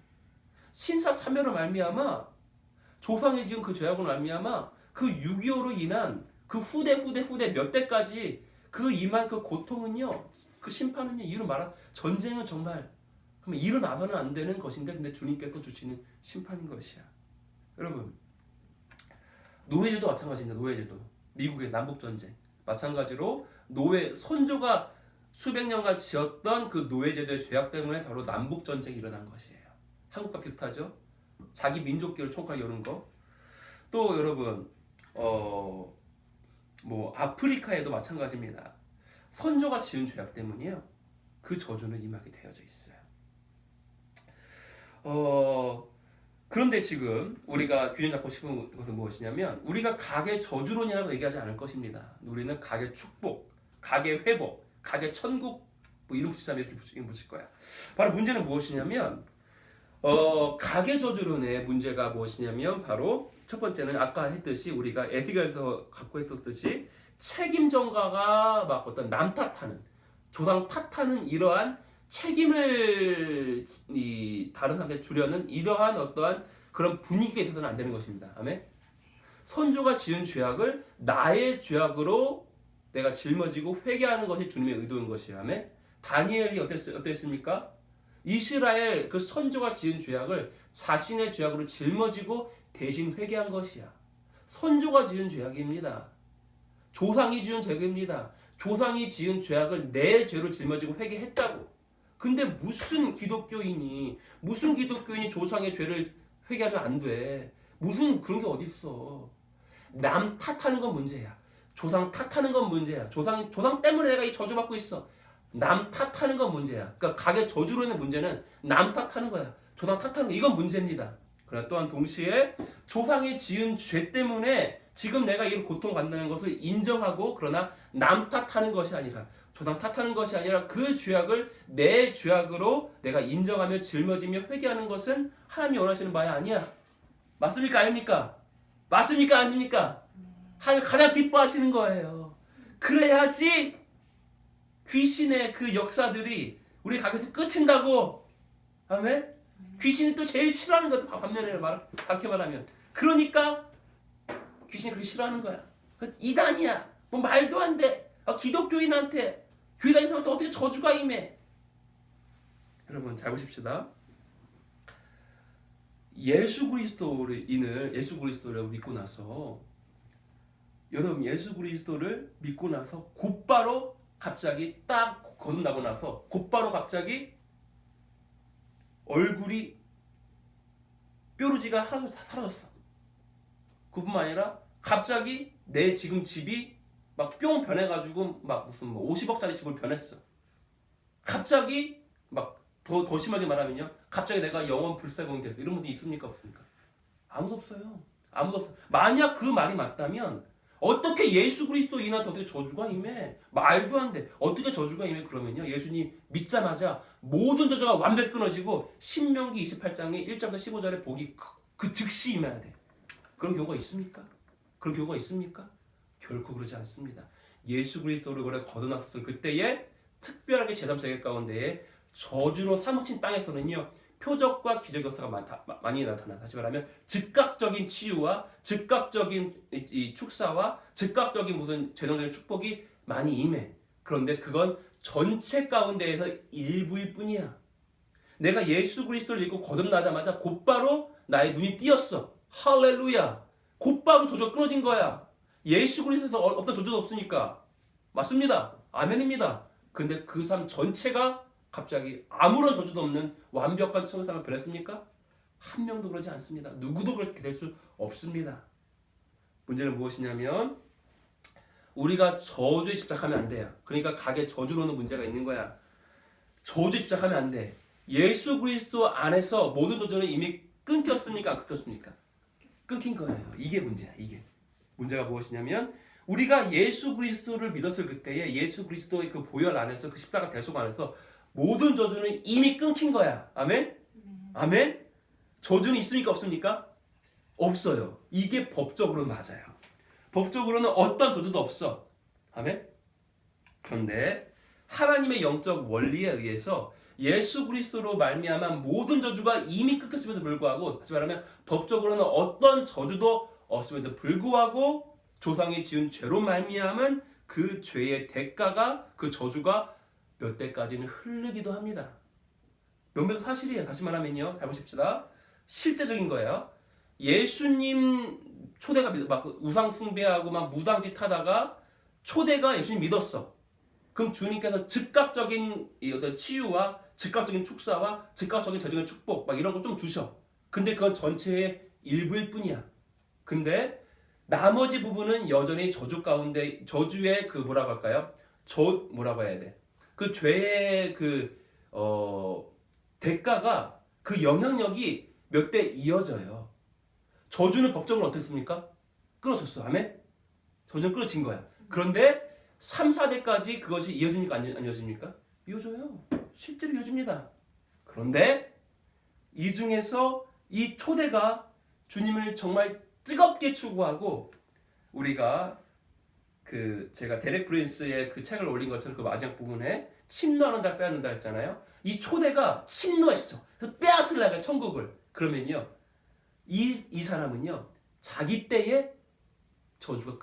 신사참배로 말미암아, 조상이 지은 그 죄악으로 말미암아 그 6.25로 인한 그 후대 몇 대까지 그 임한 그 고통은요, 그 심판은요, 이루 말하, 전쟁은 정말 일어나서는 안 되는 것인데, 근데 주님께서 주시는 심판인 것이야. 여러분, 노예제도 마찬가지입니다. 노예제도, 미국의 남북전쟁 마찬가지로 선조가 수백 년간 지었던 그 노예제도의 죄악 때문에 바로 남북전쟁이 일어난 것이에요. 한국과 비슷하죠? 자기 민족끼리 총칼 여는 거. 또 여러분, 아프리카에도 마찬가지입니다. 선조가 지은 죄악 때문이에요. 그 저주는 임하게 되어져 있어요. 그런데 지금 우리가 균형 잡고 싶은 것은 무엇이냐면, 우리가 각의 저주론이라고 얘기하지 않을 것입니다. 우리는 각의 축복, 각의 회복, 각의 천국, 이름 붙이자면 이렇게 붙일 거야. 바로 문제는 무엇이냐면, 각의 저주론의 문제가 무엇이냐면, 바로 첫 번째는 아까 했듯이 우리가 에스겔에서 갖고 했었듯이 책임 전가가 막 어떤 남 탓하는, 조상 탓하는 이러한 책임을 다른 사람한테 주려는 이러한 어떠한 그런 분위기에 있어서는 안 되는 것입니다. 아멘. 선조가 지은 죄악을 나의 죄악으로 내가 짊어지고 회개하는 것이 주님의 의도인 것이에요. 아멘. 다니엘이 어땠습니까? 이스라엘 그 선조가 지은 죄악을 자신의 죄악으로 짊어지고 대신 회개한 것이야. 선조가 지은 죄악입니다. 조상이 지은 죄악입니다. 조상이 지은 죄악을 내 죄로 짊어지고 회개했다고. 근데 무슨 기독교인이 조상의 죄를 회개하면 안 돼. 무슨 그런 게 어딨어. 남 탓하는 건 문제야. 조상 탓하는 건 문제야. 조상 때문에 내가 이 저주받고 있어. 남 탓하는 건 문제야. 그러니까 각의 저주로 있는 문제는 남 탓하는 거야. 조상 탓하는 거, 이건 문제입니다. 그러나 또한 동시에 조상이 지은 죄 때문에 지금 내가 이 고통받는 것을 인정하고, 그러나 남 탓하는 것이 아니라, 조상 탓하는 것이 아니라 그 죄악을 내 죄악으로 내가 인정하며 짊어지며 회개하는 것은 하나님이 원하시는 바야 아니야. 맞습니까? 아닙니까? 맞습니까? 아닙니까? 하나님 가장 기뻐하시는 거예요. 그래야지 귀신의 그 역사들이 우리 가게에서 끝인다고. 아멘? 귀신이 또 제일 싫어하는 것도 반면에 그렇게 말하면, 그러니까 귀신이 그렇게 싫어하는 거야. 이단이야. 뭐 말도 안 돼. 기독교인한테, 교회 다니는 사람한테 어떻게 저주가 임해. 여러분 잘 보십시다. 예수 그리스도를 믿고 나서, 여러분 예수 그리스도를 믿고 나서 곧바로 갑자기 딱 거듭나고 나서 곧바로 갑자기 얼굴이 뾰루지가 사라졌어. 그뿐만 아니라 갑자기 내 지금 집이 막 뿅 변해가지고 막 무슨 뭐 50억짜리 집으로 변했어. 갑자기 막 더 심하게 말하면요. 갑자기 내가 영원 불세공이 됐어. 이런 분이 있습니까? 없습니까? 아무도 없어요. 아무도 없어. 만약 그 말이 맞다면 어떻게 예수 그리스도 인하여 어떻게 저주가 임해? 말도 안 돼. 어떻게 저주가 임해? 그러면요. 예수님 믿자마자 모든 저주가 완벽히 끊어지고 신명기 28장의 1절부터 15절의 복이 그 즉시 임해야 돼. 그런 경우가 있습니까? 그런 경우가 있습니까? 결코 그러지 않습니다. 예수 그리스도를 그래 거듭났을 그때에 특별하게 제3세계 가운데에 저주로 사무친 땅에서는요. 표적과 기적 역사가 많이 나타나. 다시 말하면 즉각적인 치유와 즉각적인 이 축사와 즉각적인 무슨 재정적인 축복이 많이 임해. 그런데 그건 전체 가운데에서 일부일 뿐이야. 내가 예수 그리스도를 믿고 거듭나자마자 곧바로 나의 눈이 띄었어. 할렐루야. 곧바로 저주가 끊어진 거야. 예수 그리스도에서 어떤 저주도 없으니까. 맞습니다. 아멘입니다. 근데 그 삶 전체가 갑자기 아무런 저주도 없는 완벽한 천국 삶을 변했습니까? 한 명도 그러지 않습니다. 누구도 그렇게 될 수 없습니다. 문제는 무엇이냐면 우리가 저주에 집착하면 안 돼요. 그러니까 가게 저주로는 문제가 있는 거야. 저주에 집착하면 안 돼. 예수 그리스도 안에서 모든 저주는 이미 끊겼습니까? 안 끊겼습니까? 끊긴 거예요. 이게 문제야. 이게 문제가 무엇이냐면 우리가 예수 그리스도를 믿었을 그때에 예수 그리스도의 그 보혈 안에서 그 십자가 대속 안에서 모든 저주는 이미 끊긴 거야. 아멘? 아멘? 저주는 있습니까? 없습니까? 없어요. 이게 법적으로는 맞아요. 법적으로는 어떤 저주도 없어. 아멘? 그런데 하나님의 영적 원리에 의해서 예수 그리스도로 말미암아 모든 저주가 이미 끊겼음에도 불구하고 다시 말하면 법적으로는 어떤 저주도 없음에도 불구하고 조상이 지은 죄로 말미암은 그 죄의 대가가 그 저주가 몇 대까지는 흐르기도 합니다. 명백한 사실이에요. 다시 말하면요. 잘 보십시다. 실제적인 거예요. 예수님 초대가 막 우상 숭배하고 막 무당짓 하다가 초대가 예수님 믿었어. 그럼 주님께서 즉각적인 어떤 치유와 즉각적인 축사와 즉각적인 재정의 축복 막 이런 거 좀 주셔. 근데 그건 전체의 일부일 뿐이야. 근데 나머지 부분은 여전히 저주 가운데 저주의 그 뭐라고 할까요? 뭐라고 해야 돼? 그 죄의 대가가 그 영향력이 몇 대 이어져요. 저주는 법적으로 어떻습니까? 끊어졌어. 아멘? 저주는 끊어진 거야. 그런데 3, 4대까지 그것이 이어집니까? 안 이어집니까? 이어져요. 실제로 이어집니다. 그런데 이 중에서 이 초대가 주님을 정말 뜨겁게 추구하고 우리가 제가 데렉 프린스의 그 책을 올린 것처럼 그 마지막 부분에 침노하는 자 빼앗는다 했잖아요. 이 초대가 침노했어. 그래서 빼앗으려고 천국을. 그러면요. 이 사람은요. 자기 때에 저주가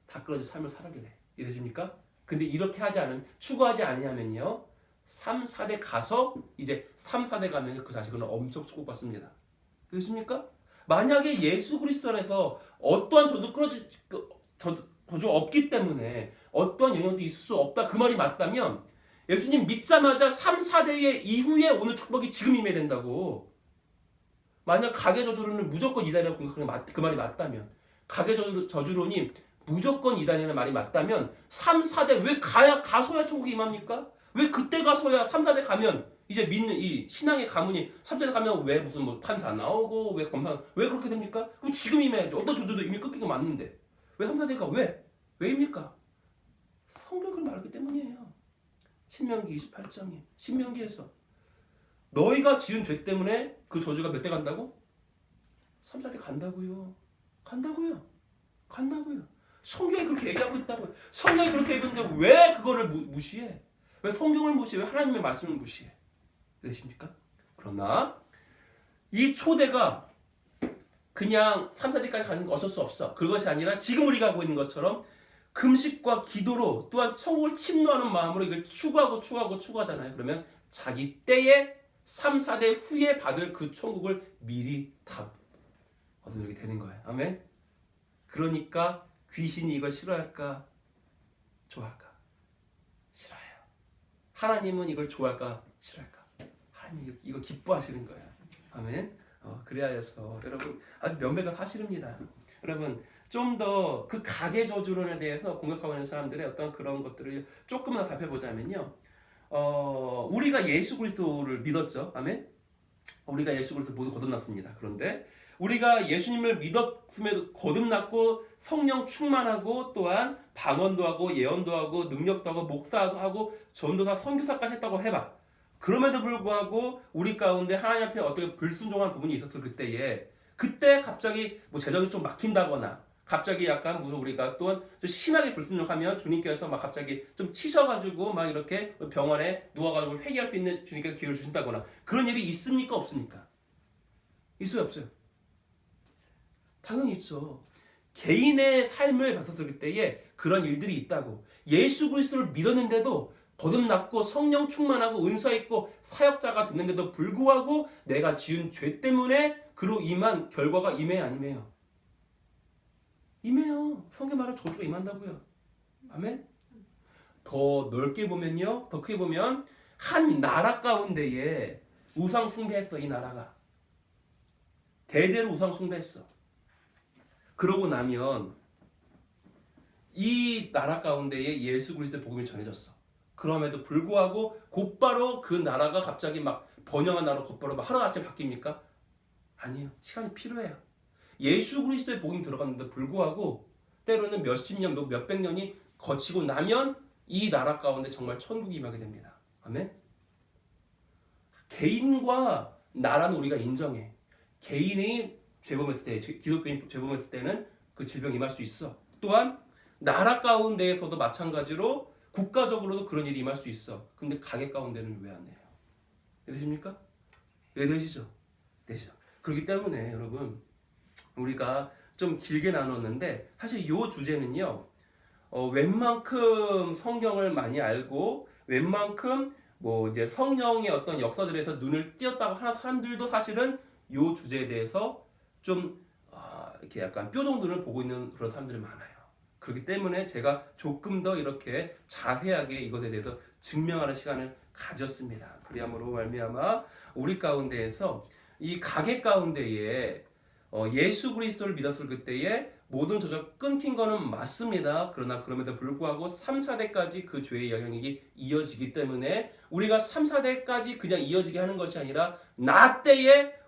다 끊어진 삶을 살게 돼. 이해되십니까? 근데 이렇게 하지 않으면 추구하지 아니하면요. 3, 4대 가서 이제 3, 4대 가면 그 자식은 엄청 축복받습니다. 이해되십니까? 만약에 예수 그리스도 안에서 어떠한 저주가 없기 때문에 어떠한 영향도 있을 수 없다 그 말이 맞다면 예수님 믿자마자 3, 4대의 이후에 오는 축복이 지금 임해야 된다고. 만약 가계 저주로는 무조건 이단이라고 공격하는 그 말이 맞다면 가계 저주론이 무조건 이단이라는 말이 맞다면 3, 4대 왜 가서야 천국이 임합니까? 왜 그때 가서야 3, 4대 가면 이제 믿는 이 신앙의 가문이 3, 4대 가면 왜 무슨 뭐 판사 나오고 왜 검사 왜 그렇게 됩니까? 그럼 지금 임해야죠. 어떤 저주도 이미 끊긴 거 맞는데 왜 3, 4대가 왜입니까? 성경이 그렇게 말하기 때문이에요. 신명기 28장에 신명기에서 너희가 지은 죄 때문에 그 저주가 몇 대 간다고? 3, 4대 간다고요. 성경이 그렇게 얘기하고 있다고요. 성경이 그렇게 얘기하는데 왜 그거를 무시해? 왜 성경을 무시해? 왜 하나님의 말씀을 무시해? 되십니까? 그러나 이 초대가 그냥 3, 4대까지 가는 건 어쩔 수 없어. 그것이 아니라 지금 우리가 하고 있는 것처럼 금식과 기도로 또한 천국을 침노하는 마음으로 이걸 추구하잖아요. 그러면 자기 때에 3, 4대 후에 받을 그 천국을 미리 다 얻어들게 되는 거예요. 아멘? 그러니까 귀신이 이걸 싫어할까? 좋아할까? 싫어해요. 하나님은 이걸 좋아할까? 싫어할까? 하나님은 이거 기뻐하시는 거예요. 아멘? 그래야 해서 여러분 아주 명백한 사실입니다. 여러분 좀 더 그 가계 저주론에 대해서 공격하고 있는 사람들의 어떤 그런 것들을 조금만 더 살펴보자면요. 우리가 예수 그리스도를 믿었죠. 아멘. 우리가 예수 그리스도 모두 거듭났습니다. 그런데 우리가 예수님을 믿었음에도 거듭났고 성령 충만하고 또한 방언도 하고 예언도 하고 능력도 하고 목사도 하고 전도사 선교사까지 했다고 해봐. 그럼에도 불구하고 우리 가운데 하나님 앞에 어떻게 불순종한 부분이 있었을 그때 갑자기 뭐 재정이 좀 막힌다거나 갑자기 약간 무슨 우리가 또한 좀 심하게 불순종하면 주님께서 막 갑자기 좀 치셔가지고 막 이렇게 병원에 누워가지고 회개할 수 있는 주님께서 기회를 주신다거나 그런 일이 있습니까 없습니까? 있어요 없어요? 당연히 있죠. 개인의 삶을 봤었을 때에 그런 일들이 있다고. 예수 그리스도를 믿었는데도 거듭났고 성령 충만하고 은사 있고 사역자가 됐는데도 불구하고 내가 지은 죄 때문에 그로 임한 결과가 임해요 아니매요? 임해요. 성경 말은 저주가 임한다고요. 아멘. 더 넓게 보면요, 더 크게 보면 한 나라 가운데에 우상 숭배했어. 이 나라가 대대로 우상 숭배했어. 그러고 나면 이 나라 가운데에 예수 그리스도의 복음이 전해졌어. 그럼에도 불구하고 곧바로 그 나라가 갑자기 막 번영한 나라로 곧바로 막 하루아침에 바뀝니까? 아니에요. 시간이 필요해요. 예수 그리스도의 복음이 들어갔는데 불구하고 때로는 몇십 년, 몇백 년이 거치고 나면 이 나라 가운데 정말 천국이 임하게 됩니다. 아멘. 개인과 나라는 우리가 인정해. 개인이 죄범했을 때, 기독교인 죄범했을 때는 그 질병이 임할 수 있어. 또한 나라 가운데에서도 마찬가지로 국가적으로도 그런 일이 임할 수 있어. 근데 가게 가운데는 왜 안 해요? 되십니까? 왜 되시죠? 되죠. 그렇기 때문에 여러분 우리가 좀 길게 나눴는데 사실 이 주제는요. 웬만큼 성경을 많이 알고 웬만큼 뭐 이제 성령의 어떤 역사들에서 눈을 띄었다고 하는 사람들도 사실은 이 주제에 대해서 좀 이렇게 약간 뾰족 눈을 보고 있는 그런 사람들이 많아요. 그렇기 때문에 제가 조금 더 이렇게 자세하게 이것에 대해서 증명하는 시간을 가졌습니다. 그리함으로 말미암아 우리 가운데에서 이 가계 가운데에 예수 그리스도를 믿었을 그때에 모든 저주가 끊긴 거는 맞습니다. 그러나 그럼에도 불구하고 3, 4대까지 그 죄의 영향력이 이어지기 때문에 우리가 3, 4대까지 그냥 이어지게 하는 것이 아니라 나 때에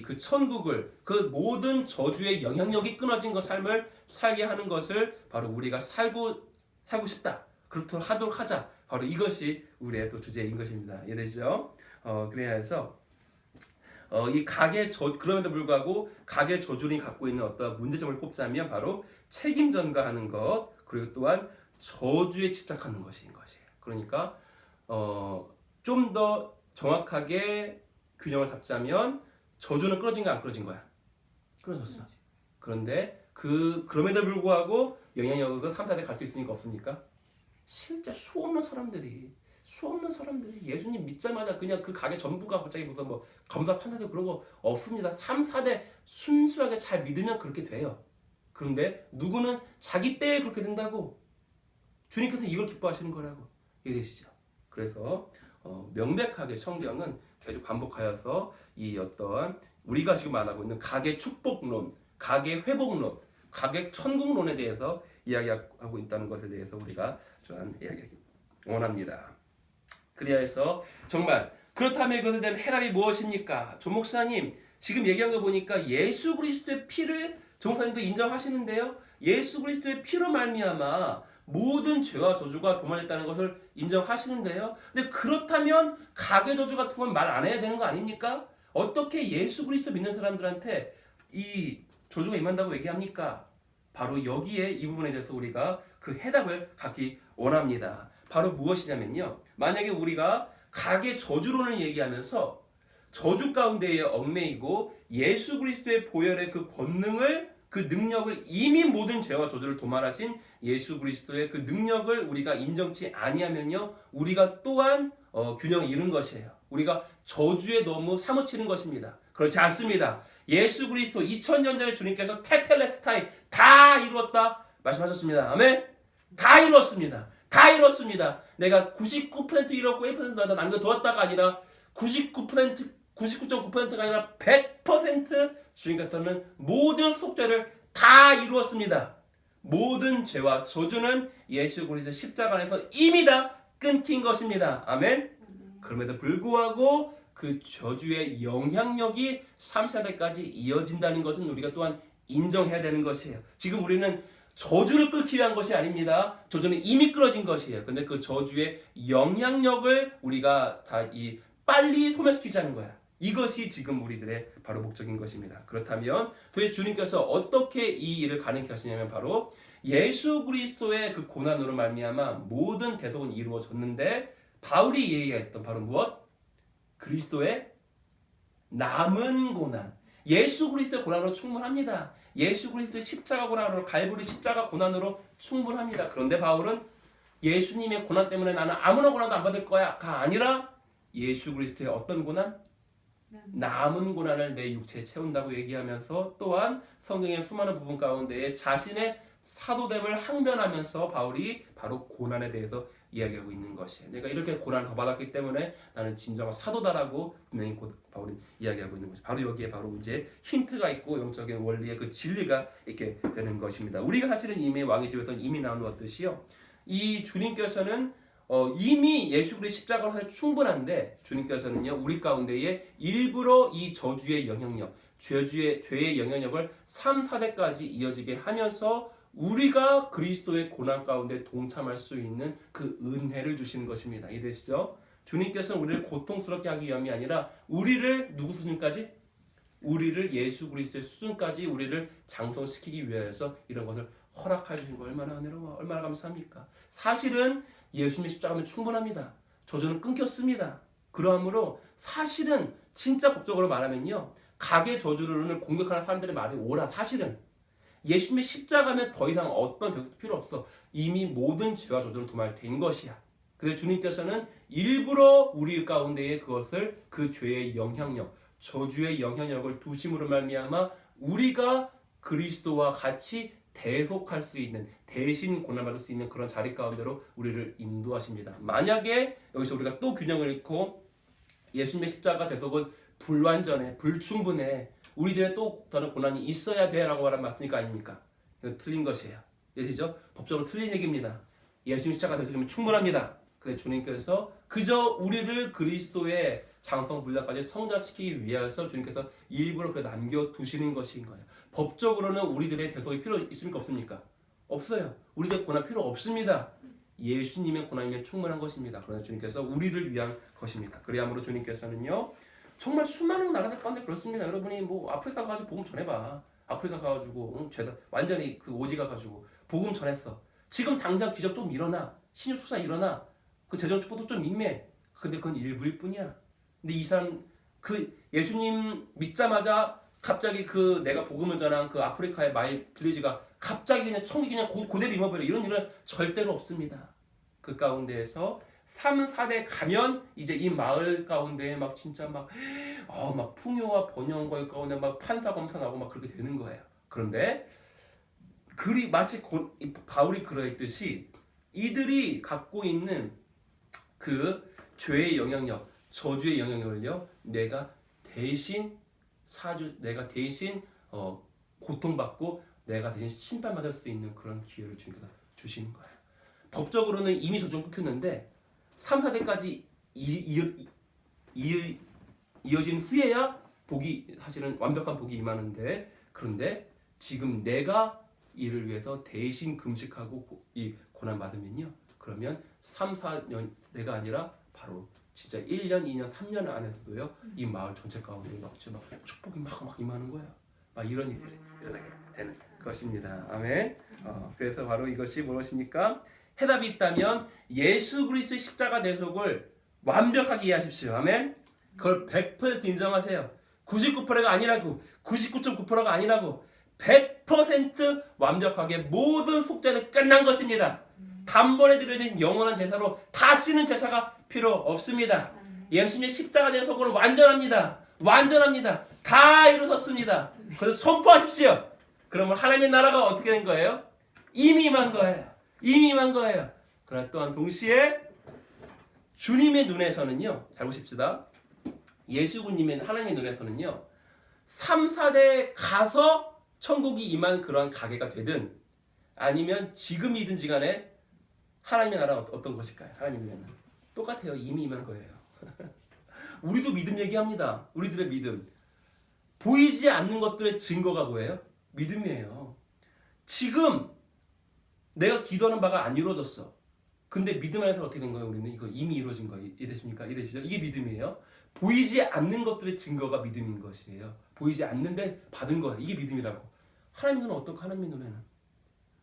그 천국을 그 모든 저주의 영향력이 끊어진 그 삶을 살게 하는 것을 바로 우리가 살고 싶다. 그렇도록 하도록 하자. 바로 이것이 우리의 또 주제인 것입니다. 이해되시죠? 그래야 해서 이 그럼에도 불구하고 가계 저주론이 갖고 있는 어떤 문제점을 꼽자면 바로 책임 전가하는 것 그리고 또한 저주에 집착하는 것인 것이에요. 그러니까 좀 더 정확하게 균형을 잡자면 저주는 끊어진 거야 안 끊어진 거야? 끊어졌어. 그런데 그럼에도 불구하고 영향력은 3, 4대 갈 수 있으니까 없습니까? 실제 수없는 사람들이 예수님 믿자마자 그냥 그 가게 전부가 갑자기 무슨 뭐 검사 판사들 그런 거 없습니다. 3, 4대 순수하게 잘 믿으면 그렇게 돼요. 그런데 누구는 자기 때에 그렇게 된다고 주님께서 이걸 기뻐하시는 거라고 이해되시죠? 그래서 명백하게 성경은 계속 반복하여서 이 어떤 우리가 지금 말하고 있는 가계 축복론, 가계 회복론, 가계 천국론에 대해서 이야기하고 있다는 것에 대해서 우리가 좀 이야기하기 원합니다. 그래야 해서 정말 그렇다면 그것에 대한 해답이 무엇입니까? 조 목사님 지금 얘기한 거 보니까 예수 그리스도의 피를 조 목사님도 인정하시는데요. 예수 그리스도의 피로 말미암아 모든 죄와 저주가 도말했다는 것을 인정하시는데요. 근데 그렇다면 가계 저주 같은 건 말 안 해야 되는 거 아닙니까? 어떻게 예수 그리스도 믿는 사람들한테 이 저주가 임한다고 얘기합니까? 바로 여기에 이 부분에 대해서 우리가 그 해답을 갖기 원합니다. 바로 무엇이냐면요. 만약에 우리가 가계 저주론을 얘기하면서 저주 가운데에 얽매이고 예수 그리스도의 보혈의 그 권능을 그 능력을 이미 모든 죄와 저주를 도말하신 예수 그리스도의 그 능력을 우리가 인정치 아니하면요. 우리가 또한 균형을 잃은 것이에요. 우리가 저주에 너무 사무치는 것입니다. 그렇지 않습니다. 예수 그리스도 2000년 전에 주님께서 테텔레스타이 다 이루었다 말씀하셨습니다. 아멘. 다 이루었습니다. 다 이뤘습니다. 내가 99% 이뤘고 1% 남겨두었다가 아니라 99.9%가 아니라 100% 주님께서는 모든 속죄를 다 이루었습니다. 모든 죄와 저주는 예수 그리스도 십자가 안에서 이미 다 끊긴 것입니다. 아멘. 그럼에도 불구하고 그 저주의 영향력이 3세대까지 이어진다는 것은 우리가 또한 인정해야 되는 것이에요. 지금 우리는 저주를 끊기 위한 것이 아닙니다. 저주는 이미 끊어진 것이에요. 근데 그 저주의 영향력을 우리가 빨리 소멸시키자는 거야. 이것이 지금 우리들의 바로 목적인 것입니다. 그렇다면 도대체 주님께서 어떻게 이 일을 가능케 하시냐면 바로 예수 그리스도의 그 고난으로 말미암아 모든 대속은 이루어졌는데 바울이 얘기했던 바로 무엇? 그리스도의 남은 고난. 예수 그리스도의 고난으로 충분합니다. 예수 그리스도의 십자가 고난으로, 갈보리 십자가 고난으로 충분합니다. 그런데 바울은 예수님의 고난 때문에 나는 아무나 고난도 안 받을 거야가 아니라 예수 그리스도의 어떤 고난? 남은 고난을 내 육체에 채운다고 얘기하면서 또한 성경의 수많은 부분 가운데에 자신의 사도됨을 항변하면서 바울이 바로 고난에 대해서 이야기하고 있는 것이에요. 내가 이렇게 고난을 더 받았기 때문에 나는 진정한 사도다라고 분명히 바울이 이야기하고 있는 것이죠. 바로 여기에 바로 이제 힌트가 있고 영적인 원리의 그 진리가 있게 되는 것입니다. 우리가 사실은 이미 왕의 집에서 이미 나누었듯이요. 이 주님께서는 이미 예수 그리스도의 십자가로 사실 충분한데 주님께서는요 우리 가운데에 일부러 이 저주의 영향력, 죄의 영향력을 3, 4대까지 이어지게 하면서 우리가 그리스도의 고난 가운데 동참할 수 있는 그 은혜를 주시는 것입니다. 이해되시죠? 주님께서는 우리를 고통스럽게 하기 위함이 아니라 우리를 누구 수준까지? 우리를 예수 그리스도의 수준까지 우리를 장성시키기 위해서 이런 것을 허락해 주신 거 얼마나 은혜로워, 얼마나 감사합니까? 사실은 예수님의 십자가면 충분합니다. 저주는 끊겼습니다. 그러므로 사실은 진짜 법적으로 말하면요. 각의 저주를 공격하는 사람들의 말이 옳아. 사실은 예수님의 십자가면 더 이상 어떤 배속도 필요 없어. 이미 모든 죄와 저주는 도말된 것이야. 그래서 주님께서는 일부러 우리 가운데에 그것을 그 죄의 영향력, 저주의 영향력을 두심으로 말미암아 우리가 그리스도와 같이 대속할 수 있는, 대신 고난받을 수 있는 그런 자리 가운데로 우리를 인도하십니다. 만약에 여기서 우리가 또 균형을 잃고 예수님의 십자가 대속은 불완전해, 불충분해, 우리들의 또 다른 고난이 있어야 돼 라고 말한 말씀이니까 아닙니까? 이건 틀린 것이에요. 이해되죠? 법적으로 틀린 얘기입니다. 예수님 십자가 대속이면 충분합니다. 근데 주님께서 그저 우리를 그리스도의 장성 분량까지 성장시키기 위해서 주님께서 일부러 그 남겨두시는 것인 거예요. 법적으로는 우리들의 대속이 필요 있습니까? 없습니까? 없어요. 우리들 고난 필요 없습니다. 예수님의 고난이면 충분한 것입니다. 그러나 주님께서 우리를 위한 것입니다. 그리함으로 주님께서는요 정말 수많은 나라들 가운데 그렇습니다. 여러분이 뭐 아프리카 가가지고 복음 전해봐. 아프리카 가가지고 완전히 그 오지 가가지고 복음 전했어. 지금 당장 기적 좀 일어나. 신유 수사 일어나. 그 재정 축복도 좀 임해. 근데 그건 일부일 뿐이야. 근데 이 사람 그 예수님 믿자마자 갑자기 그 내가 복음을 전한 그 아프리카의 마이 빌리지가 갑자기 그냥 청이 그냥 고대로 임어버려. 이런 일은 절대로 없습니다. 그 가운데에서 3, 4대 가면 이제 이 마을 가운데에 막 진짜 막 풍요와 번영과 가운데 막 판사 검사 나고 막 그렇게 되는 거예요. 그런데 마치 바울이 그러했듯이 이들이 갖고 있는 그 죄의 영향력, 저주의 영향력을요, 내가 대신 고통받고 내가 대신 심판받을 수 있는 그런 기회를 주님께서 주시는 거예요. 법적으로는 이미 저주는 끊겼는데 3, 4대까지 이어진 후에야 복이 사실은 완벽한 복이 임하는데 그런데 지금 내가 이를 위해서 대신 금식하고 이 고난 받으면요. 그러면 3, 4년대가 아니라 바로 진짜 1년, 2년, 3년 안에서도요. 이 마을 전체 가운데 막 축복이 막 임하는 거예요. 막 이런 일들이 일어나게 되는 것입니다. 아멘. 그래서 바로 이것이 무엇입니까? 해답이 있다면 예수 그리스도의 십자가 대속을 완벽하게 이해하십시오. 아멘. 그걸 100% 인정하세요. 99%가 아니라고, 99.9%가 아니라고 100% 완벽하게 모든 속죄는 끝난 것입니다. 단번에 드려진 영원한 제사로 다시는 제사가 필요 없습니다. 예수님의 십자가 대속으로 완전합니다. 완전합니다. 다 이루어졌습니다. 그래서 선포하십시오. 그러면 하나님의 나라가 어떻게 된 거예요? 이미 임한 거예요. 이미 임한 거예요. 그러나 또한 동시에 주님의 눈에서는요. 잘 보십시다. 예수님의 하나님의 눈에서는요. 3, 4대 가서 천국이 임한 그러한 가게가 되든 아니면 지금이든지 간에 하나님의 나라는 어떤 것일까요? 하나님의 나라는 똑같아요. 이미 임한 거예요. 우리도 믿음 얘기합니다. 우리들의 믿음. 보이지 않는 것들의 증거가 뭐예요? 믿음이에요. 지금 내가 기도하는 바가 안 이루어졌어. 근데 믿음 안에서 어떻게 된 거예요? 우리는 이거 이미 이루어진 거예요. 이해되십니까? 이해되시죠? 이게 믿음이에요. 보이지 않는 것들의 증거가 믿음인 것이에요. 보이지 않는데 받은 거예요. 이게 믿음이라고. 하나님의 눈은 어떨까? 하나님의 눈에는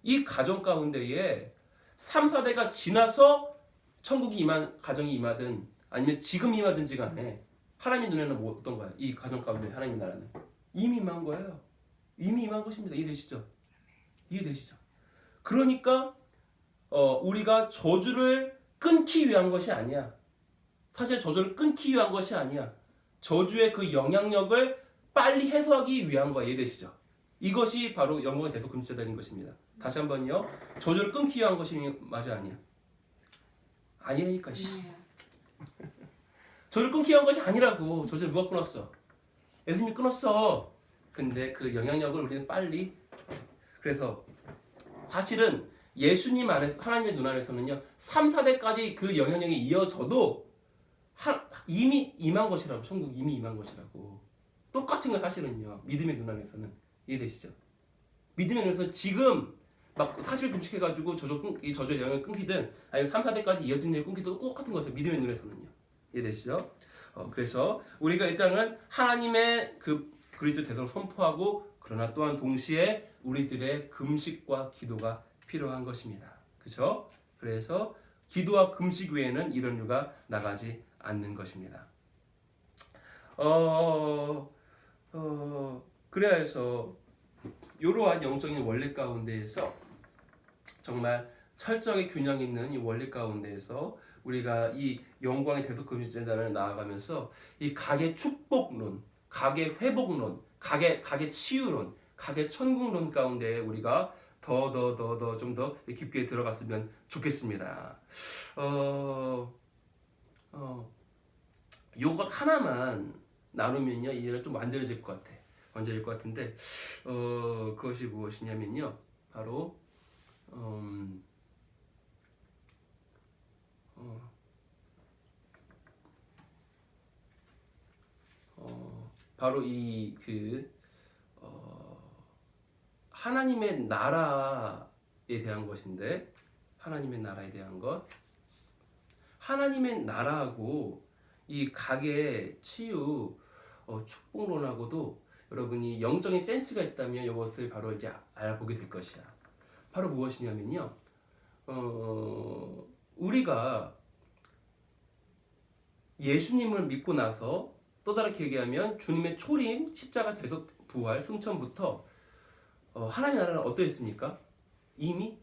이 가정 가운데에 3, 4대가 지나서 천국이 임한 가정이 임하든 아니면 지금 임하든지 간에 하나님의 눈에는 뭐 어떤 거예요? 이 가정 가운데 하나님의 나라는 이미 임한 거예요. 이미 임한 것입니다. 이해되시죠? 이해되시죠? 그러니까 우리가 저주를 끊기 위한 것이 아니야. 사실 저주를 끊기 위한 것이 아니야. 저주의 그 영향력을 빨리 해소하기 위한 거야. 이해되시죠? 이것이 바로 영광의 대속 금지자단인 것입니다. 다시 한번요. 저주를 끊기 위한 것이 맞아 아니야? 아니라니까. 저주를 끊기 위한 것이 아니라고. 저주를 누가 끊었어? 예수님이 끊었어. 근데 그 영향력을 우리는 빨리 그래서 사실은 예수님 안에서 하나님의 눈 안에서는요 3, 4대까지 그 영향력이 이어져도 이미 임한 것이라고. 천국 이미 임한 것이라고. 똑같은 거 사실은요 믿음의 눈 안에서는. 이해되시죠? 믿음의 눈 안에서 지금 막 40일 금식해가지고 이 저주의 영향을 끊기든 아니면 3, 4대까지 이어진 일을 끊기든 똑같은 것이에요. 믿음의 눈에서는요. 이해되시죠? 그래서 우리가 일단은 하나님의 그 그리스도 대성을 선포하고 그러나 또한 동시에 우리들의 금식과 기도가 필요한 것입니다. 그렇죠? 그래서 기도와 금식 외에는 이런 유가 나가지 않는 것입니다. 그래야 해서 이러한 영적인 원리 가운데에서 정말 철저하게 균형 있는 이 원리 가운데에서 우리가 이 영광의 대속 금식 재단을 나아가면서 이 각의 축복론, 각의 회복론, 각의 치유론, 각의 천국론 가운데 우리가 좀 더 깊게 들어갔으면 좋겠습니다. 요것 하나만 나누면요 이해가 좀 완전해질 것 같아. 완전해질 것 같은데 그것이 무엇이냐면요 바로 바로 이 하나님의 나라에 대한 것인데 하나님의 나라에 대한 것 하나님의 나라하고 이 각의 치유 축복론하고도 여러분이 영적인 센스가 있다면 이것을 바로 이제 알아보게 될 것이야. 바로 무엇이냐면요 우리가 예수님을 믿고 나서 또 다르게 얘기하면 주님의 초림, 십자가, 대속, 부활, 승천부터 하나님의 나라는 어떠했습니까? 이미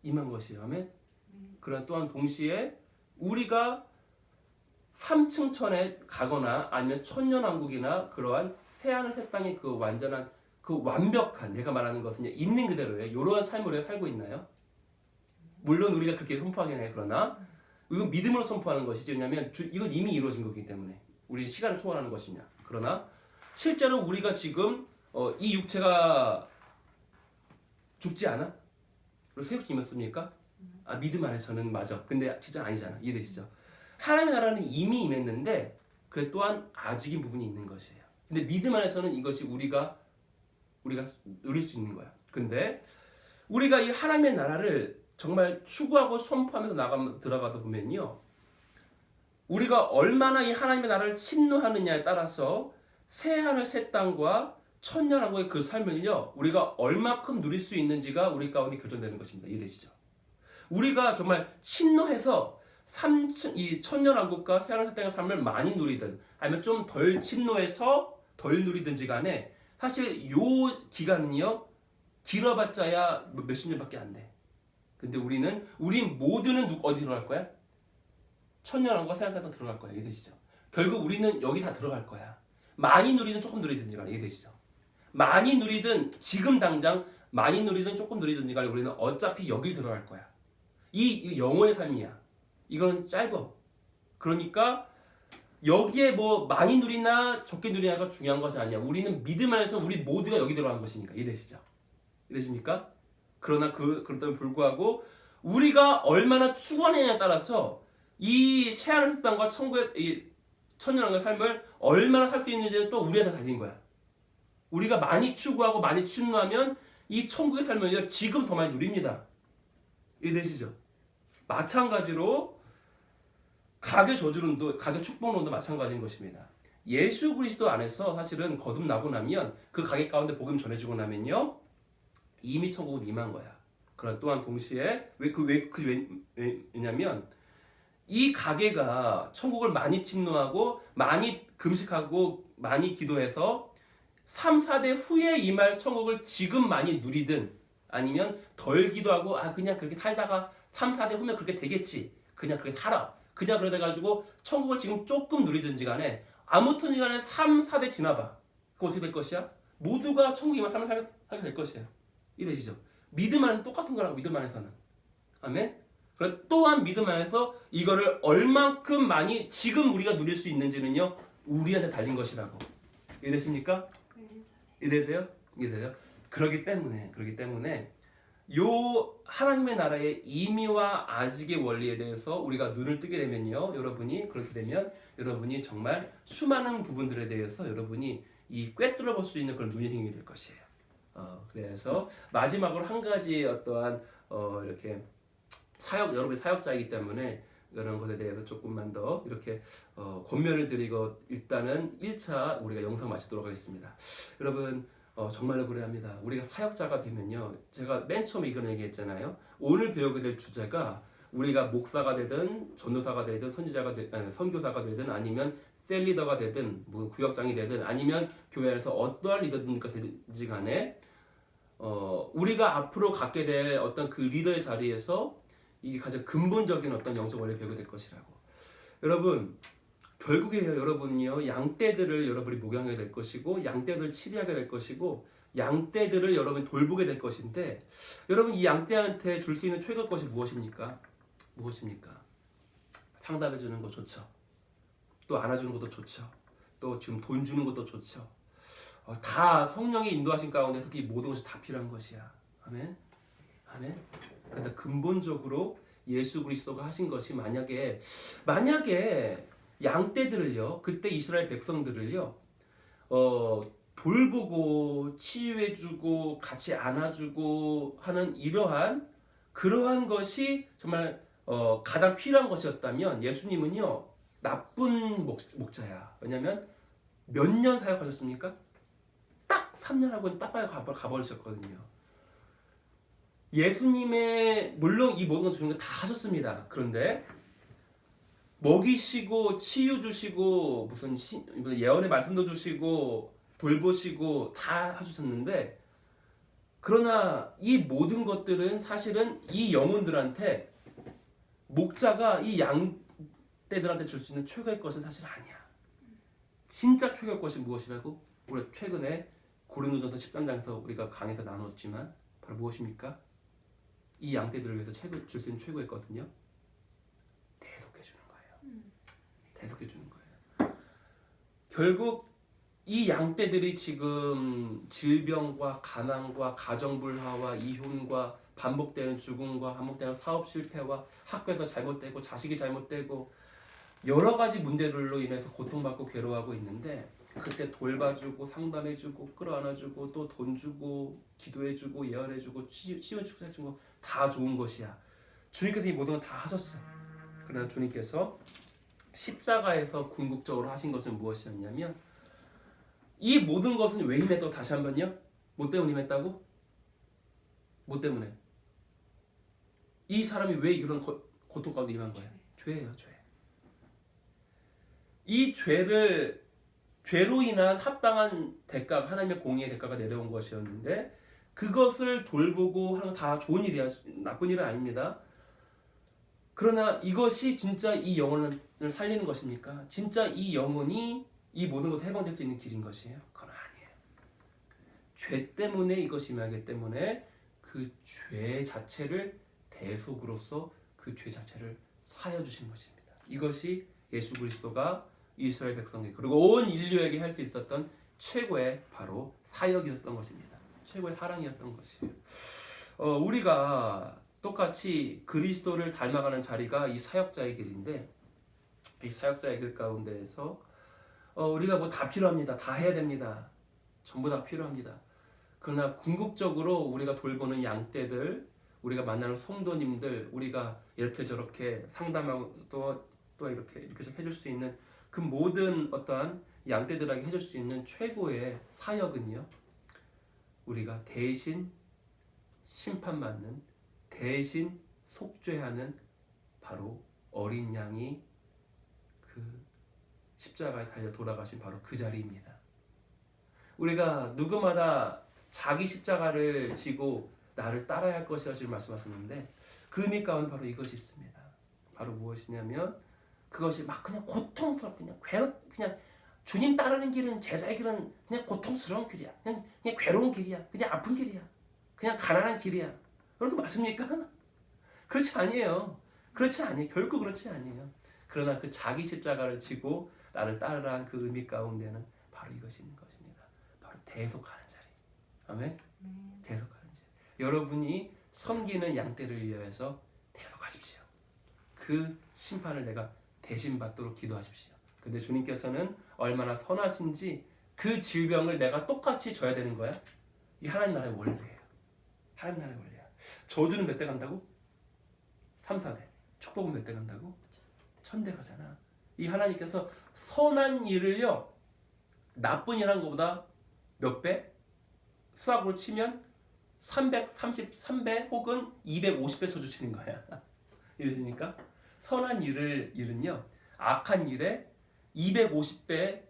임한 것이에요. 아멘. 그러나 또한 동시에 우리가 3층 천에 가거나 아니면 천년왕국이나 그러한 새하늘 새 땅의 그 완전한 그 완벽한 내가 말하는 것은 있는 그대로예요. 이러한 삶을 우리가 살고 있나요? 물론 우리가 그렇게 선포하긴 해요. 그러나 이건 믿음으로 선포하는 것이지. 왜냐하면 이건 이미 이루어진 거기 때문에 우리 시간을 초월하는 것이냐. 그러나 실제로 우리가 지금 이 육체가 죽지 않아? 그리고 새 육체 임했습니까? 믿음 안에서는 맞아. 근데 진짜 아니잖아. 이해되시죠? 하나님의 나라는 이미 임했는데 그 또한 아직인 부분이 있는 것이에요. 근데 믿음 안에서는 이것이 우리가 누릴 수 있는 거야. 근데 우리가 이 하나님의 나라를 정말 추구하고 선포하면서 들어가다 보면요. 우리가 얼마나 이 하나님의 나라를 침노하느냐에 따라서 새하늘 새 땅과 천년왕국의 그 삶을요. 우리가 얼마큼 누릴 수 있는지가 우리 가운데 결정되는 것입니다. 이해되시죠? 우리가 정말 침노해서 이 천년왕국과 새하늘 새 땅의 삶을 많이 누리든 아니면 좀 덜 침노해서 덜 누리든지 간에 사실 요 기간은요. 길어봤자야 몇십 년밖에 안 돼. 근데 우리 모두는 어디로 갈 거야? 천년왕국과 새하늘 새 땅 들어갈 거야. 이해되시죠? 결국 우리는 여기 다 들어갈 거야. 많이 누리든 조금 누리든지 간에 이해되시죠? 많이 누리든 지금 당장 많이 누리든 조금 누리든지 간에 우리는 어차피 여기 들어갈 거야. 이 영혼의 삶이야. 이거는 짧아. 그러니까 여기에 뭐 많이 누리나 적게 누리나가 중요한 것이 아니야. 우리는 믿음 안에서 우리 모두가 여기 들어간 것이니까. 이해되시죠? 이해되십니까? 그러나 그렇다면 불구하고 우리가 얼마나 추구하느냐에 따라서 이 새하늘 새 땅과 천국의 이 천년왕국의 삶을 얼마나 살 수 있는지는 또 우리한테 달린 거야. 우리가 많이 추구하고 많이 침노하면 이 천국의 삶을 지금 더 많이 누립니다. 이해되시죠? 마찬가지로 가계 저주론도, 가계 축복론도 마찬가지인 것입니다. 예수 그리스도 안에서 사실은 거듭나고 나면 그 가계 가운데 복음 전해주고 나면요 이미 천국은 임한 거야. 그러나 또한 동시에 왜냐면 이 가계가 천국을 많이 침노하고 많이 금식하고 많이 기도해서 3, 4대 후에 임할 천국을 지금 많이 누리든 아니면 덜 기도하고 그냥 그렇게 살다가 3, 4대 후면 그렇게 되겠지. 그냥 그렇게 살아. 그냥 그러다 가지고 천국을 지금 조금 누리든지 간에 아무튼 간에 3, 4대 지나봐. 그거 어떻게 될 것이야? 모두가 천국 임할 삶을 살게 될 것이에요. 이해되시죠? 믿음 안에서 똑같은 거라고. 믿음 안에서는. 아멘? 그리고 또한 믿음 안에서 이거를 얼만큼 많이 지금 우리가 누릴 수 있는지는요 우리한테 달린 것이라고. 이해되십니까? 이해되세요? 이해되세요? 그러기 때문에 요 하나님의 나라의 임의와 아직의 원리에 대해서 우리가 눈을 뜨게 되면요 여러분이 그렇게 되면 여러분이 정말 수많은 부분들에 대해서 여러분이 이 꿰뚫어 볼 수 있는 그런 눈이 생기게 될 것이에요. 그래서 마지막으로 한 가지 어떠한 이렇게 여러분이 사역자이기 때문에 이런 것에 대해서 조금만 더 이렇게 권면을 드리고 일단은 1차 우리가 영상 마치도록 하겠습니다. 여러분 정말로 그래야 합니다. 우리가 사역자가 되면요 제가 맨 처음에 이런 얘기했잖아요. 오늘 배우게 될 주제가 우리가 목사가 되든 전도사가 되든 선지자가 되든 선교사가 되든 아니면 셀리더가 되든 뭐 구역장이 되든 아니면 교회 안에서 어떠한 리더든가 되든지 간에 우리가 앞으로 갖게 될 어떤 그 리더의 자리에서 이게 가장 근본적인 어떤 영적 원리를 배우게 될 것이라고. 여러분 결국에요 여러분은요 양떼들을 여러분이 목양하게 될 것이고 양떼들을 치리하게 될 것이고 양떼들을 여러분이 돌보게 될 것인데 여러분 이 양떼한테 줄 수 있는 최고의 것이 무엇입니까? 상담해 주는 거 좋죠. 또 안아주는 것도 좋죠. 또 지금 돈 주는 것도 좋죠. 다 성령의 인도하신 가운데서 이 모든 것이 다 필요한 것이야. 아멘. 그런데 근본적으로 예수 그리스도가 하신 것이 만약에 양떼들을요 그때 이스라엘 백성들을요 돌보고 치유해주고 같이 안아주고 하는 그러한 것이 정말 가장 필요한 것이었다면 예수님은요 나쁜 목자야. 왜냐하면 몇 년 사역하셨습니까? 딱 3년 하고 딱 빨리 가버리셨거든요. 예수님의 물론 이 모든 것 주는 거 다 하셨습니다. 그런데 먹이시고 치유 주시고 무슨 예언의 말씀도 주시고 돌보시고 다 해주셨는데 그러나 이 모든 것들은 사실은 이 영혼들한테 목자가 이 양떼들한테 줄 수 있는 최고의 것은 사실 아니야. 진짜 최고의 것이 무엇이라고? 우리가 최근에 고린도전서 13장에서 우리가 강의에서 나눴지만 바로 무엇입니까? 이 양떼들을 위해서 줄 수 있는 최고의 것은요 대속해 주는 거예요. 대속해 주는 거예요. 결국 이 양떼들이 지금 질병과 가난과 가정불화와 이혼과 반복되는 죽음과 반복되는 사업 실패와 학교에서 잘못되고 자식이 잘못되고 여러 가지 문제들로 인해서 고통받고 괴로워하고 있는데 그때 돌봐주고 상담해주고 끌어안아주고 또 돈 주고 기도해주고 예언해주고 치유해주고 다 좋은 것이야. 주님께서 이 모든 걸 다 하셨어요. 그러나 주님께서 십자가에서 궁극적으로 하신 것은 무엇이었냐면 이 모든 것은 왜 임했다고 다시 한번요? 뭐 때문에 임했다고? 뭐 때문에? 이 사람이 왜 이런 고통 가운데 임한 거예요? 죄예요, 죄. 이 죄로 인한 합당한 대가가 하나님의 공의의 대가가 내려온 것이었는데 그것을 돌보고 하는 거 다 좋은 일이야. 나쁜 일은 아닙니다. 그러나 이것이 진짜 이 영혼을 살리는 것입니까? 진짜 이 영혼이 이 모든 것을 해방될 수 있는 길인 것이에요? 그건 아니에요. 죄 때문에 이것이 임하기 때문에 그 죄 자체를 대속으로서 그 죄 자체를 사여 주신 것입니다. 이것이 예수 그리스도가 이스라엘 백성에게 그리고 온 인류에게 할 수 있었던 최고의 바로 사역이었던 것입니다. 최고의 사랑이었던 것이에요. 우리가 똑같이 그리스도를 닮아가는 자리가 이 사역자의 길인데 이 사역자의 길 가운데에서 우리가 뭐 다 필요합니다. 다 해야 됩니다. 전부 다 필요합니다. 그러나 궁극적으로 우리가 돌보는 양떼들, 우리가 만나는 성도님들, 우리가 이렇게 저렇게 상담하고 또 이렇게 해줄 수 있는 그 모든 어떠한 양떼들에게 해줄 수 있는 최고의 사역은요, 우리가 대신 심판받는, 대신 속죄하는 바로 어린 양이 그 십자가에 달려 돌아가신 바로 그 자리입니다. 우리가 누구마다 자기 십자가를 지고 나를 따라야 할 것이라 지금 말씀하셨는데 그 의미 가운데 바로 이것이 있습니다. 바로 무엇이냐면 그것이 막 그냥 고통스럽고 그냥 주님 따르는 길은 제자의 길은 그냥 고통스러운 길이야. 그냥 괴로운 길이야. 그냥 아픈 길이야. 그냥 가난한 길이야. 그렇게 맞습니까? 그렇지 아니에요. 그렇지 아니에요. 결코 그렇지 아니에요. 그러나 그 자기 십자가를 지고 나를 따르라는 그 의미 가운데는 바로 이것이 있는 것입니다. 바로 대속하는 자리. 아멘. 대속하는 자리. 여러분이 섬기는 양떼를 위해서 대속하십시오. 그 심판을 내가 대신 받도록 기도하십시오. 근데 주님께서는 얼마나 선하신지 그 질병을 내가 똑같이 져야 되는 거야? 이게 하나님 나라의 원리예요. 하나님 나라의 원리야. 저주는 몇 대 간다고? 3, 4대. 축복은 몇 대 간다고? 1000대 가잖아. 이 하나님께서 선한 일을요, 나쁜 일 한 것보다 몇 배? 수학으로 치면 333배 혹은 250배 저주 치는 거야. 이러시니까 선한 일은요, 악한 일에 250배에서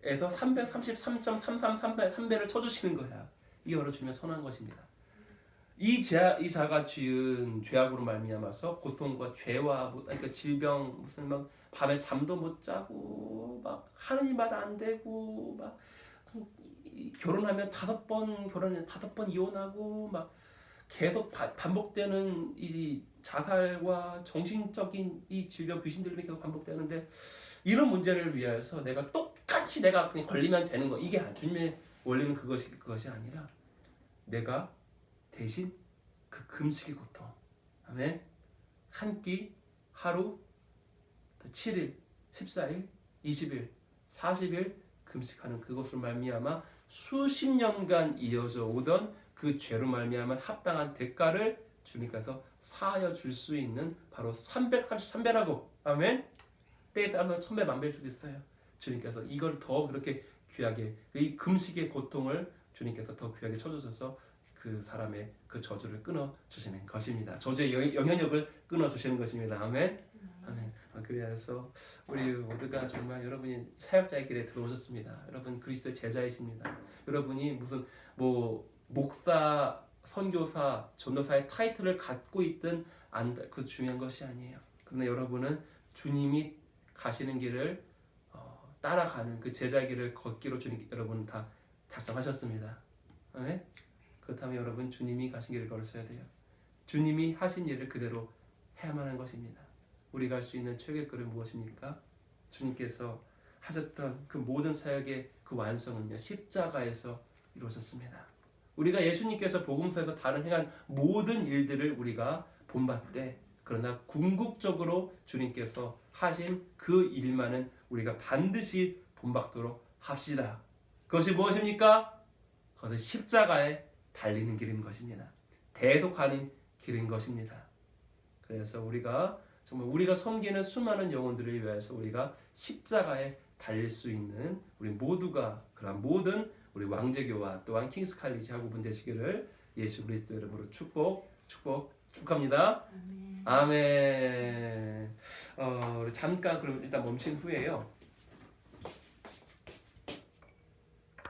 333.333배를 쳐주시는 거야. 이게 바로 주님의 선한 것입니다. 이 자가 지은 죄악으로 말미암아서 고통과 죄와 그러니까 질병 무슨 막 밤에 잠도 못 자고 막 하는 일마다 안 되고 막 결혼하면 5번 결혼해 5번 이혼하고 막 계속 반복되는 이 자살과 정신적인 이 질병 귀신들이 계속 반복되는데 이런 문제를 위해서 내가 똑같이 내가 그냥 걸리면 되는 거 이게 주님의 원리는 그것이 아니라 내가 대신 그 금식의 고통, 아멘. 한 끼, 하루, 또 7일, 14일, 20일, 40일 금식하는 그것으로 말미암아 수십 년간 이어져 오던 그 죄로 말미암아 합당한 대가를 주님께서 사하여 줄 수 있는 바로 333배라고, 아멘. 때에 따라서 1000배 만배일 수도 있어요. 주님께서 이걸 더 그렇게 귀하게 이 금식의 고통을 주님께서 더 귀하게 쳐주셔서 그 사람의 그 저주를 끊어 주시는 것입니다. 저주의 영향력을 끊어 주시는 것입니다. 아멘. 아멘. 그래서 우리 모두가 정말 여러분이 사역자의 길에 들어오셨습니다. 여러분 그리스도의 제자이십니다. 여러분이 무슨 뭐 목사, 선교사, 전도사의 타이틀을 갖고 있든 그 중요한 것이 아니에요. 그러나 여러분은 주님이 가시는 길을 따라가는 그 제자의 길을 걷기로 주님 여러분 다 작정하셨습니다. 아멘. 그렇다면 여러분 주님이 가신 길을 걸으셔야 돼요. 주님이 하신 일을 그대로 해야만 하는 것입니다. 우리가 할 수 있는 최고의 길은 무엇입니까? 주님께서 하셨던 그 모든 사역의 그 완성은요, 십자가에서 이루어졌습니다. 우리가 예수님께서 복음서에서 다른 행한 모든 일들을 우리가 본받되 그러나 궁극적으로 주님께서 하신 그 일만은 우리가 반드시 본받도록 합시다. 그것이 무엇입니까? 그것은 십자가에 달리는 길인 것입니다. 대속하는 길인 것입니다. 그래서 우리가 정말 우리가 섬기는 수많은 영혼들을 위해서 우리가 십자가에 달릴 수 있는 우리 모두가 그런 모든 우리 왕제교와 또한 킹스 칼리지 학우분 되시기를 예수 그리스도 이름으로 축복합니다. 아멘. 아멘. 우리 잠깐 그럼 일단 멈춘 후에요.